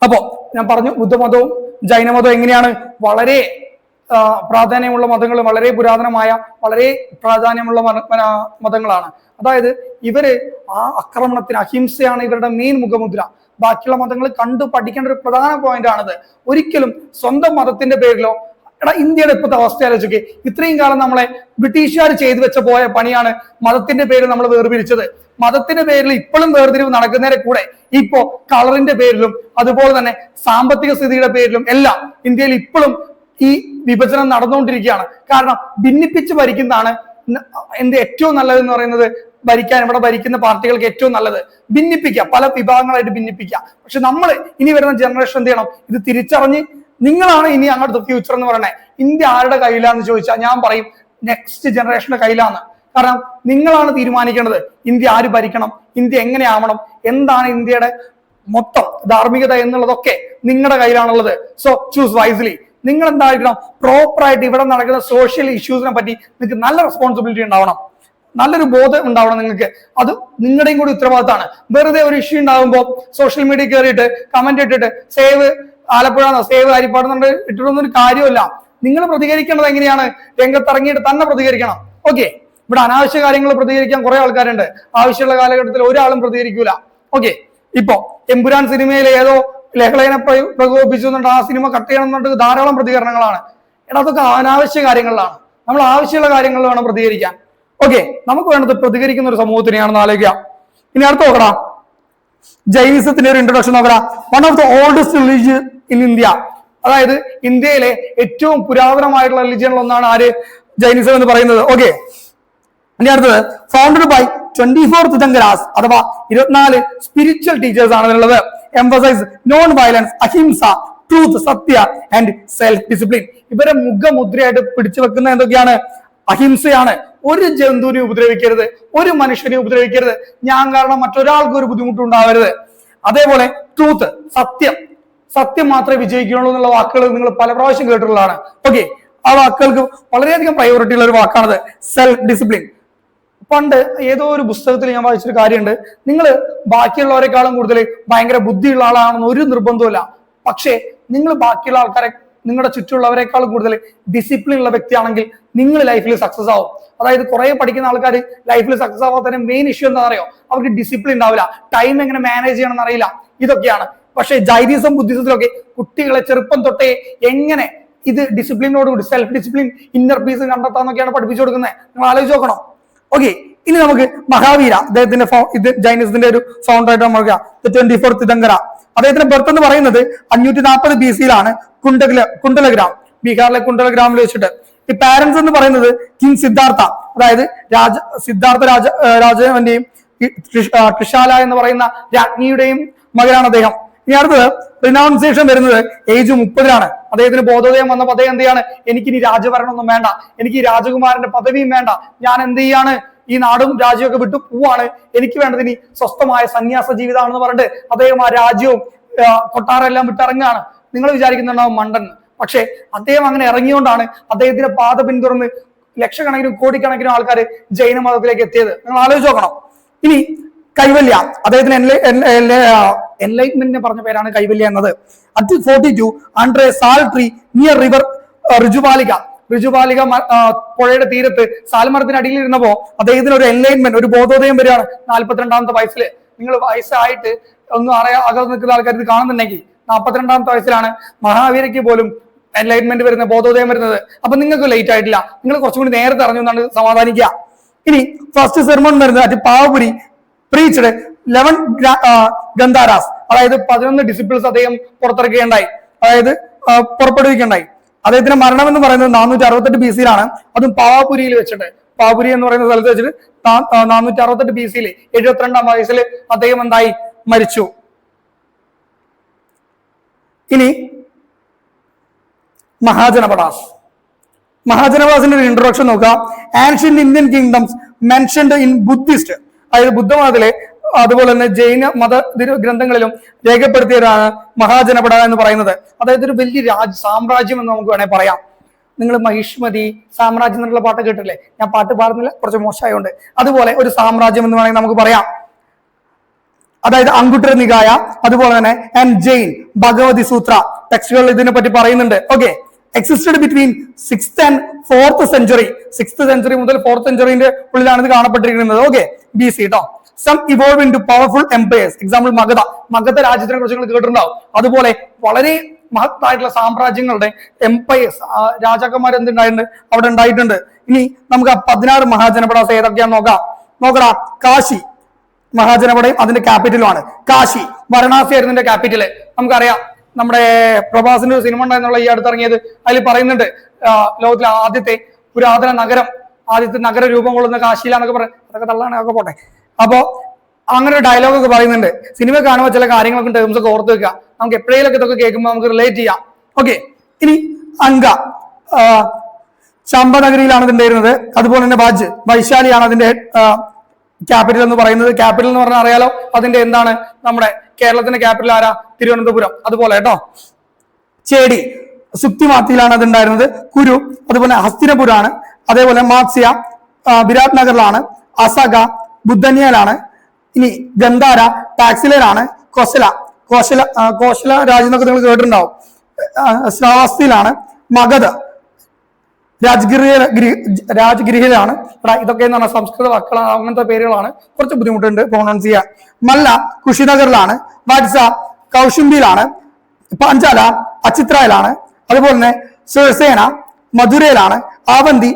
അപ്പോ ഞാൻ പറഞ്ഞു, ബുദ്ധമതവും ജൈനമതവും എങ്ങനെയാണ് വളരെ പ്രാധാന്യമുള്ള മതങ്ങൾ, വളരെ പുരാതനമായ വളരെ പ്രാധാന്യമുള്ള മതങ്ങളാണ്. അതായത് ഇവര് ആക്രമണത്തിന്, അഹിംസയാണ് ഇവരുടെ മെയിൻ മുഖമുദ്ര. ബാക്കിയുള്ള മതങ്ങൾ കണ്ടു പഠിക്കേണ്ട ഒരു പ്രധാന പോയിന്റ് ആണത്. ഒരിക്കലും സ്വന്തം മതത്തിന്റെ പേരിലോ, ഇന്ത്യയുടെ ഇപ്പോഴത്തെ അവസ്ഥ ആലോചിക്കെ, ഇത്രയും കാലം നമ്മളെ ബ്രിട്ടീഷുകാർ ചെയ്തു വെച്ച പോയ പണിയാണ് മതത്തിന്റെ പേരിൽ നമ്മൾ വേർപിരിച്ചത്. മതത്തിന്റെ പേരിൽ ഇപ്പോഴും വേർതിരിവ് നടക്കുന്നതിന്റെ കൂടെ ഇപ്പോ കളറിന്റെ പേരിലും അതുപോലെ തന്നെ സാമ്പത്തിക സ്ഥിതിയുടെ പേരിലും എല്ലാം ഇന്ത്യയിൽ ഇപ്പോഴും ഈ വിഭജനം നടന്നുകൊണ്ടിരിക്കുകയാണ്. കാരണം ഭിന്നിപ്പിച്ച് ഭരിക്കുന്നതാണ് ഏറ്റവും നല്ലതെന്ന് പറയുന്നത്. ഇവിടെ ഭരിക്കുന്ന പാർട്ടികൾക്ക് ഏറ്റവും നല്ലത് ഭിന്നിപ്പിക്കുക, പല വിഭാഗങ്ങളായിട്ട് ഭിന്നിപ്പിക്കുക. പക്ഷെ നമ്മൾ ഇനി വരുന്ന ജനറേഷൻ എന്ത് ചെയ്യണം, ഇത് തിരിച്ചറിഞ്ഞ് നിങ്ങളാണ് ഇനി അങ്ങോട്ട് ഫ്യൂച്ചർ എന്ന് പറയുന്നത്. ഇന്ത്യ ആരുടെ കയ്യിലാന്ന് ചോദിച്ചാൽ ഞാൻ പറയും നെക്സ്റ്റ് ജനറേഷന്റെ കയ്യിലാണ്. കാരണം നിങ്ങളാണ് തീരുമാനിക്കേണ്ടത് ഇന്ത്യ ആര് ഭരിക്കണം, ഇന്ത്യ എങ്ങനെ ആവണം, എന്താണ് ഇന്ത്യയുടെ മൊത്തം ധാർമ്മികത എന്നുള്ളതൊക്കെ നിങ്ങളുടെ കയ്യിലാണുള്ളത്. So choose wisely. നിങ്ങൾ എന്തായിരിക്കണം, പ്രോപ്പർ ആയിട്ട് ഇവിടെ നടക്കുന്ന സോഷ്യൽ ഇഷ്യൂസിനെ പറ്റി നിങ്ങൾക്ക് നല്ല റെസ്പോൺസിബിലിറ്റി ഉണ്ടാവണം, നല്ലൊരു ബോധം ഉണ്ടാവണം നിങ്ങൾക്ക്. അത് നിങ്ങളുടെയും കൂടി ഉത്തരവാദിത്തമാണ്. വെറുതെ ഒരു ഇഷ്യൂ ഉണ്ടാകുമ്പോൾ സോഷ്യൽ മീഡിയ കയറിയിട്ട് കമന്റ് ഇട്ടിട്ട് സേവ് ആലപ്പുഴ, സേവ് ഹരിപ്പാടുന്നുണ്ട് ഇട്ടിട്ടൊന്നും ഒരു കാര്യമില്ല. നിങ്ങൾ പ്രതികരിക്കേണ്ടത് എങ്ങനെയാണ്, രംഗത്തിറങ്ങിയിട്ട് തന്നെ പ്രതികരിക്കണം. ഓക്കെ, ഇവിടെ അനാവശ്യ കാര്യങ്ങൾ പ്രതികരിക്കാൻ കുറെ ആൾക്കാരുണ്ട്. ആവശ്യമുള്ള കാലഘട്ടത്തിൽ ഒരാളും പ്രതികരിക്കൂല. ഓക്കെ, ഇപ്പൊ എമ്പുരാൻ സിനിമയിൽ ഏതോ ലഹളനെ പ്രകോപിപ്പിച്ചു എന്നുണ്ട്, ആ സിനിമ കട്ട് ചെയ്യണം എന്നുണ്ട് ധാരാളം പ്രതികരണങ്ങളാണ്. അതൊക്കെ അനാവശ്യ കാര്യങ്ങളിലാണ്. നമ്മൾ ആവശ്യമുള്ള കാര്യങ്ങളിൽ വേണം പ്രതികരിക്കാൻ. ഓക്കെ, നമുക്ക് വേണ്ടത് പ്രതികരിക്കുന്ന ഒരു സമൂഹത്തിനെയാണെന്ന് ആലോചിക്കാം. ഇനി അടുത്ത് നോക്കണം, ജൈനിസത്തിന്റെ ഒരു ഇൻട്രൊഡക്ഷൻ നോക്കണം. One of the oldest religion in India, അതായത് ഇന്ത്യയിലെ ഏറ്റവും പുരാതനമായിട്ടുള്ള റിലിജിയനിൽ ഒന്നാണ് ആര്, ജൈനിസം എന്ന് പറയുന്നത്. ഓക്കെ, ഇനി അടുത്തത് ഫൗണ്ടഡ് ബൈ 24 തീർത്ഥങ്കരാസ് അഥവാ 24 സ്പിരിച്വൽ ടീച്ചേഴ്സ് ആണ് ഇതിലുള്ളത്. Emphasise non violence, ahimsa, truth, satya and self discipline. ഇവരെ മുഖമുദ്രയായിട്ട് പിടിച്ചു വെക്കുന്ന എന്തൊക്കെയാണ്, അഹിംസയാണ്. ഒരു ജന്തുവിനെ ഉപദ്രവിക്കരുത്, ഒരു മനുഷ്യനെ ഉപദ്രവിക്കരുത്, ഞാൻ കാരണം മറ്റൊരാൾക്ക് ഒരു ബുദ്ധിമുട്ടുണ്ടാവരുത്. അതേപോലെ ട്രൂത്ത്, സത്യം, സത്യം മാത്രമേ വിജയിക്കുകയുള്ളൂ എന്നുള്ള വാക്കുകൾ നിങ്ങൾ പല പ്രാവശ്യം കേട്ടിട്ടുള്ളതാണ്. ഓക്കെ, ആ വാക്കുകൾക്ക് വളരെയധികം പ്രയോറിറ്റി ഉള്ള ഒരു വാക്കാണത് സെൽഫ് ഡിസിപ്ലിൻ. പണ്ട് ഏതോ ഒരു പുസ്തകത്തിൽ ഞാൻ വായിച്ചൊരു കാര്യമുണ്ട്, നിങ്ങൾ ബാക്കിയുള്ളവരെക്കാളും കൂടുതൽ ഭയങ്കര ബുദ്ധിയുള്ള ആളാണെന്ന് ഒരു നിർബന്ധമില്ല. പക്ഷേ നിങ്ങൾ ബാക്കിയുള്ള ആൾക്കാരെ, നിങ്ങളുടെ ചുറ്റുമുള്ളവരെക്കാളും കൂടുതൽ ഡിസിപ്ലിൻ ഉള്ള വ്യക്തിയാണെങ്കിൽ നിങ്ങൾ ലൈഫിൽ സക്സസ് ആവും. അതായത് കുറെ പഠിക്കുന്ന ആൾക്കാർ ലൈഫിൽ സക്സസ് ആവാത്തതിന് മെയിൻ ഇഷ്യൂ എന്താ അറിയോ? അവർക്ക് ഡിസിപ്ലിൻ ഉണ്ടാവില്ല, ടൈം എങ്ങനെ മാനേജ് ചെയ്യണം എന്നറിയില്ല, ഇതൊക്കെയാണ്. പക്ഷേ ജൈനിസം ബുദ്ധിസത്തിലൊക്കെ കുട്ടികളെ ചെറുപ്പം തൊട്ടേ എങ്ങനെ ഇത് ഡിസിപ്ലിനോടുകൂടി സെൽഫ് ഡിസിപ്ലിൻ, ഇന്നർ പീസ് കണ്ടെത്താന്നൊക്കെയാണ് പഠിപ്പിച്ചു കൊടുക്കുന്നത്. നിങ്ങൾ ആലോചിച്ച് നോക്കണം. ഓക്കെ, ഇനി നമുക്ക് മഹാവീര, അദ്ദേഹത്തിന്റെ ഇത് ജൈനിസത്തിന്റെ ഒരു ഫൗണ്ടറായിട്ട് നമ്മൾ 24 തീർത്ഥങ്കര. അദ്ദേഹത്തിന്റെ ബർത്ത് എന്ന് പറയുന്നത് 540 BC-യിലാണ് കുണ്ടലഗ്രാം, ബീഹാറിലെ കുണ്ടലഗ്രാമിൽ വെച്ചിട്ട്. ഈ പാരന്റ്സ് എന്ന് പറയുന്നത് കിങ് സിദ്ധാർത്ഥ, അതായത് സിദ്ധാർത്ഥ രാജാവിന്റെയും ട്രിഷാല എന്ന് പറയുന്ന രാജ്ഞിയുടെയും മകനാണ് അദ്ദേഹം. ഇനി അടുത്തത് റിനൗൺസിയേഷൻ വരുന്നത് ഏജ് 30-ലാണ്. അദ്ദേഹത്തിന് ബോധോദയം വന്നപ്പോൾ അദ്ദേഹം എന്ത് ചെയ്യാണ്? എനിക്കിനി രാജഭരണമൊന്നും വേണ്ട, എനിക്ക് ഈ രാജകുമാരന്റെ പദവിയും വേണ്ട, ഞാൻ എന്ത് ചെയ്യാണ്? ഈ നാടും രാജ്യമൊക്കെ വിട്ടു പോവാണ്, എനിക്ക് വേണ്ടത് ഇനി സ്വസ്ഥമായ സന്യാസ ജീവിതമാണെന്ന് പറഞ്ഞിട്ട് അദ്ദേഹം ആ രാജ്യവും കൊട്ടാരം എല്ലാം വിട്ടിറങ്ങുകയാണ്. നിങ്ങൾ വിചാരിക്കുന്നുണ്ടാവും മണ്ടൻ, പക്ഷേ അദ്ദേഹം അങ്ങനെ ഇറങ്ങിയോണ്ടാണ് അദ്ദേഹത്തിന്റെ പാത പിന്തുടർന്ന് ലക്ഷക്കണക്കിനും കോടിക്കണക്കിനും ആൾക്കാർ ജൈന മതത്തിലേക്ക് എത്തിയത്. നിങ്ങൾ ആലോചിച്ച് നോക്കണം. ഇനി കൈവല്യ, അദ്ദേഹത്തിന് എൻലൈറ്റ്മെന്റിനെ പറഞ്ഞ പേരാണ് കൈവല്യ എന്നത്. At 42 under a sal tree near river Rijupalika പുഴയുടെ തീരത്ത് സാൽമരത്തിന് അടിയിൽ ഇരുന്നപ്പോ അദ്ദേഹത്തിന് ഒരു എൻലൈറ്റ്മെന്റ്, ഒരു ബോധോദയം വരികയാണ് 42-ാമത്തെ വയസ്സിൽ. നിങ്ങൾ വയസ്സായിട്ട് ഒന്നും അകത്ത് നിൽക്കുന്ന ആൾക്കാർ ഇത് കാണുന്നുണ്ടെങ്കിൽ 42-ാമത്തെ വയസ്സിലാണ് മഹാവീരയ്ക്ക് പോലും എൻലൈറ്റ്മെന്റ് വരുന്നത്, ബോധോദയം വരുന്നത്. അപ്പൊ നിങ്ങൾക്ക് ലേറ്റ് ആയിട്ടില്ല, നിങ്ങൾ കുറച്ചും കൂടി നേരത്തെ അറിഞ്ഞു എന്നാണ് സമാധാനിക്കുക. ഇനി ഫസ്റ്റ് സെർമൺ വരുന്നത് അറ്റ് പാവപുരി പ്രീച്ച്ഡ് 11 ഗന്ധാരാസ്, അതായത് 11 ഡിസിപ്ലിൻസ് അദ്ദേഹം പുറത്തിറക്കുകയുണ്ടായി, അതായത് പുറപ്പെടുവിക്കുകയുണ്ടായി. അദ്ദേഹത്തിന്റെ മരണം എന്ന് പറയുന്നത് 468 BC-യിലാണ്, അതും പാവപുരിയിൽ വെച്ചിട്ട്. പാവപുരി എന്ന് പറയുന്ന സ്ഥലത്ത് വെച്ചിട്ട് 468 BC-യിൽ 72-ാം വയസ്സിൽ അദ്ദേഹം എന്തായി? മരിച്ചു. ഇനി മഹാജനപദാസിന്റെ ഒരു ഇൻട്രൊഡക്ഷൻ നോക്കാം. Ancient Indian kingdoms mentioned in Buddhist, അതായത് ബുദ്ധമതത്തിലെ അതുപോലെ തന്നെ ജൈന മത ഗ്രന്ഥങ്ങളിലും രേഖപ്പെടുത്തിയതാണ് മഹാജനപട എന്ന് പറയുന്നത്. അതായത് ഒരു വലിയ സാമ്രാജ്യം എന്ന് നമുക്ക് വേണേൽ പറയാം. നിങ്ങൾ മഹിഷ്മതി സാമ്രാജ്യം എന്നുള്ള പാട്ട് കേട്ടില്ലേ? ഞാൻ പാട്ട് പാടുന്നില്ല, കുറച്ച് മോശമായോണ്ട്. അതുപോലെ ഒരു സാമ്രാജ്യം എന്ന് വേണമെങ്കിൽ നമുക്ക് പറയാം. അതായത് അങ്കുട്ടർ നികായ, അതുപോലെ തന്നെ ആൻഡ് ജെയിൻ ഭഗവതി സൂത്ര ടെക്സ്റ്റുകൾ ഇതിനെ പറ്റി പറയുന്നുണ്ട്. Okay, existed between 6th and 4th century, 6th century മുതൽ 4th centuryന്റെ ഉള്ളിലാണ് ഇത് കാണപ്പെട്ടിരിക്കുന്നത്. ഓക്കെ, BC കേട്ടോ. Some evolve into powerful empires, example Magadha രാജ്യത്തിനെ കുറിച്ച് നിങ്ങൾ കേട്ടിട്ടുണ്ടാവും. അതുപോലെ വളരെ മഹത്തായിട്ടുള്ള സാമ്രാജ്യങ്ങളുടെ എംപയേഴ്സ്, രാജാക്കന്മാർ എന്തുണ്ടായിട്ടുണ്ട് അവിടെ ഉണ്ടായിട്ടുണ്ട്. ഇനി നമുക്ക് 16 മഹാജനപടാസ് ഏതൊക്കെയാന്ന് നോക്കടാ. കാശി മഹാജനപടയും അതിന്റെ ക്യാപിറ്റലുമാണ് കാശി. വാരണാസി ആയിരുന്നു ഇതിന്റെ ക്യാപിറ്റല്. നമുക്കറിയാം, നമ്മുടെ പ്രഭാസിന്റെ ഒരു സിനിമ ഉണ്ടായിരുന്നുള്ള ഈ അടുത്തിറങ്ങിയത്, അതിൽ പറയുന്നുണ്ട് ലോകത്തിലെ ആദ്യത്തെ പുരാതന നഗരം, ആദ്യത്തെ നഗര രൂപം കൊള്ളുന്ന കാശിയിലാന്നൊക്കെ പറയും. അതൊക്കെ തള്ളാണ്, അതൊക്കെ പോട്ടെ. അപ്പോ അങ്ങനെ ഒരു ഡയലോഗ് ഒക്കെ പറയുന്നുണ്ട്. സിനിമ കാണുമ്പോൾ ചില കാര്യങ്ങളൊക്കെ ടേംസ് ഒക്കെ ഓർത്ത് വെക്കുക, നമുക്ക് എപ്പോഴേലൊക്കെ ഇതൊക്കെ കേൾക്കുമ്പോൾ നമുക്ക് റിലേറ്റ് ചെയ്യാം. ഓക്കെ, ഇനി അങ്ക ചമ്പനഗരിയിലാണ് ഇതിന്റെ ഇരുന്നത്. അതുപോലെ തന്നെ വൈശാലിയാണ് അതിന്റെ ക്യാപിറ്റൽ എന്ന് പറയുന്നത്. ക്യാപിറ്റൽ എന്ന് പറഞ്ഞാൽ അറിയാലോ, അതിന്റെ എന്താണ്? നമ്മുടെ കേരളത്തിന്റെ ക്യാപിറ്റൽ ആരാ? തിരുവനന്തപുരം. അതുപോലെ കേട്ടോ, ചേടി സുക്തിമാത്തിയിലാണ് അത് ഉണ്ടായിരുന്നത്. കുരു അതുപോലെ ഹസ്തിനപുരാണ്. അതേപോലെ മാത്സ്യ വിരാട് നഗറിലാണ്. അസക ബുദ്ധനിയയിലാണ്. ഇനി ഗന്ധാര ടാക്സിലാണ്. കോശല രാജ്യം എന്നൊക്കെ നിങ്ങൾ കേട്ടിട്ടുണ്ടാവും. ശ്രാവസ്തിയിലാണ്. മഗധ രാജ്ഗിരിയിലാണ്. ഇതൊക്കെ എന്ന് പറഞ്ഞാൽ സംസ്കൃത വാക്കുകളാണ്, അങ്ങനത്തെ പേരുകളാണ്, കുറച്ച് ബുദ്ധിമുട്ടുണ്ട് പ്രൊണൗൺസ് ചെയ്യാൻ. മല്ല കുഷിനഗറിലാണ്. വത്സ കൗശുംബിയിലാണ്. പാഞ്ചാല അച്ചിത്രയിലാണ്. അതുപോലെ തന്നെ സുരസേന മധുരയിലാണ്. ആവന്തി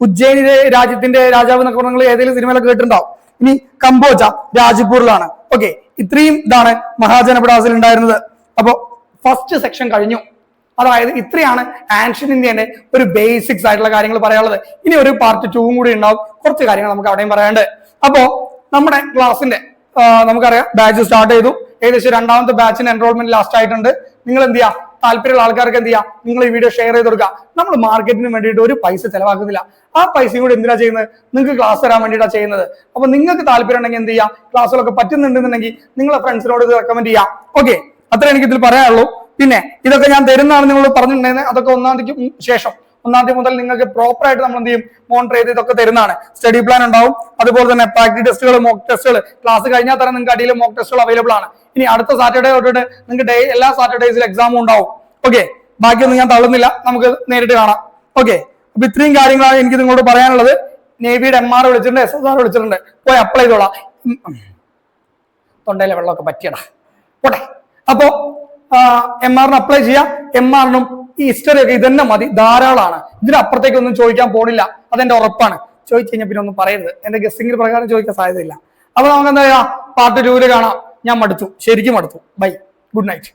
ഉജ്ജയിനിലെ രാജ്യത്തിന്റെ രാജാവ് എന്നൊക്കെ നിങ്ങൾ ഏതെങ്കിലും സിനിമയിലൊക്കെ കേട്ടിട്ടുണ്ടാവും. ഇനി കംബോജ രാജ്പൂരിലാണ്. ഓക്കെ, ഇത്രയും ഇതാണ് മഹാജനപടാസിൽ ഉണ്ടായിരുന്നത്. അപ്പോ ഫസ്റ്റ് സെക്ഷൻ കഴിഞ്ഞു. അതായത് ഇത്രയാണ് ആൻഷ്യന്റ് ഇന്ത്യന്റെ ഒരു ബേസിക്സ് ആയിട്ടുള്ള കാര്യങ്ങൾ പറയാനുള്ളത്. ഇനി ഒരു പാർട്ട് 2 കൂടി ഉണ്ടാവും, കുറച്ച് കാര്യങ്ങൾ നമുക്ക് അവിടെയും പറയാനുണ്ട്. അപ്പോ നമ്മുടെ ക്ലാസ്സിന്റെ നമുക്കറിയാം ബാച്ച് സ്റ്റാർട്ട് ചെയ്തു. ഏകദേശം 2ാമത്തെ ബാച്ചിന് എൻറോൾമെന്റ് ലാസ്റ്റ് ആയിട്ടുണ്ട്. നിങ്ങൾ എന്ത് ചെയ്യുക? താല്പര്യമുള്ള ആൾക്കാർക്ക് എന്ത് ചെയ്യാം, നിങ്ങൾ ഈ വീഡിയോ ഷെയർ ചെയ്ത് കൊടുക്കുക. നമ്മൾ മാർക്കറ്റിന് വേണ്ടിയിട്ട് ഒരു പൈസ ചെലവാക്കുന്നില്ല. ആ പൈസയും കൂടി എന്തിനാ ചെയ്യുന്നത്, നിങ്ങൾക്ക് ക്ലാസ് തരാൻ വേണ്ടിയിട്ടാണ് ചെയ്യുന്നത്. അപ്പൊ നിങ്ങൾക്ക് താല്പര്യം ഉണ്ടെങ്കിൽ എന്ത് ചെയ്യാം, ക്ലാസ്സുകളൊക്കെ പറ്റുന്നുണ്ടെന്നുണ്ടെങ്കിൽ നിങ്ങളെ ഫ്രണ്ട്സിനോട് ഇത് റെക്കമെൻഡ് ചെയ്യാം. ഓക്കെ, അത്ര എനിക്ക് ഇതിൽ പറയാനുള്ളൂ. പിന്നെ ഇതൊക്കെ ഞാൻ തരുന്നതാണ് നിങ്ങളോട് പറഞ്ഞിട്ടുണ്ടായിരുന്നത്. അതൊക്കെ 1-ാം തീയതിക്ക് ശേഷം 1-ാം തീയതി മുതൽ നിങ്ങൾക്ക് പ്രോപ്പർ ആയിട്ട് നമ്മൾ എന്ത് ചെയ്യും, മോണിറ്റർ ചെയ്ത് ഇതൊക്കെ തരുന്നതാണ്. സ്റ്റഡി പ്ലാൻ ഉണ്ടാവും, അതുപോലെ തന്നെ പ്രാക്ടീസ് ടെസ്റ്റുകൾ, മോക്ക് ടെസ്റ്റുകൾ. ക്ലാസ് കഴിഞ്ഞാൽ തന്നെ നിങ്ങൾക്ക് അടിയിൽ മോക്ക് ടെസ്റ്റുകൾ അവൈലബിൾ ആണ്. ഇനി അടുത്ത സാറ്റർഡേ തൊട്ടിട്ട് നിങ്ങൾക്ക് എല്ലാ സാറ്റർഡേസിലും എക്സാമും ഉണ്ടാവും. ഓക്കെ, ബാക്കിയൊന്നും ഞാൻ തള്ളുന്നില്ല, നമുക്ക് നേരിട്ട് കാണാം. ഓക്കെ, അപ്പൊ ഇത്രയും കാര്യങ്ങളാണ് എനിക്ക് നിങ്ങളോട് പറയാനുള്ളത്. നേവിയുടെ MR വിളിച്ചിട്ടുണ്ട്, SSR വിളിച്ചിട്ടുണ്ട്, പോയി അപ്ലൈ ചെയ്തോളാം. തൊണ്ടയിലെ വെള്ളമൊക്കെ പറ്റിയടാ, പോട്ടെ. അപ്പോ MR അപ്ലൈ ചെയ്യാം. MR ഈ ഹിസ്റ്ററി ഒക്കെ ഇതന്നെ മതി, ധാരാളമാണ്. ഇതിനപ്പുറത്തേക്കൊന്നും ചോദിക്കാൻ പോണില്ല, അതെന്റെ ഉറപ്പാണ്. ചോദിച്ചു കഴിഞ്ഞാൽ പിന്നെ ഒന്നും പറയരുത്, എന്റെ ഗസ്സിംഗ് പ്രകാരം ചോദിക്കാൻ സാധ്യതയില്ല. അപ്പൊ നമുക്ക് എന്താ ചെയ്യാം, പാർട്ട് 2 കാണാം. ഞാൻ മടുത്തു, ശരിക്കും മടുത്തു. Bye, good night.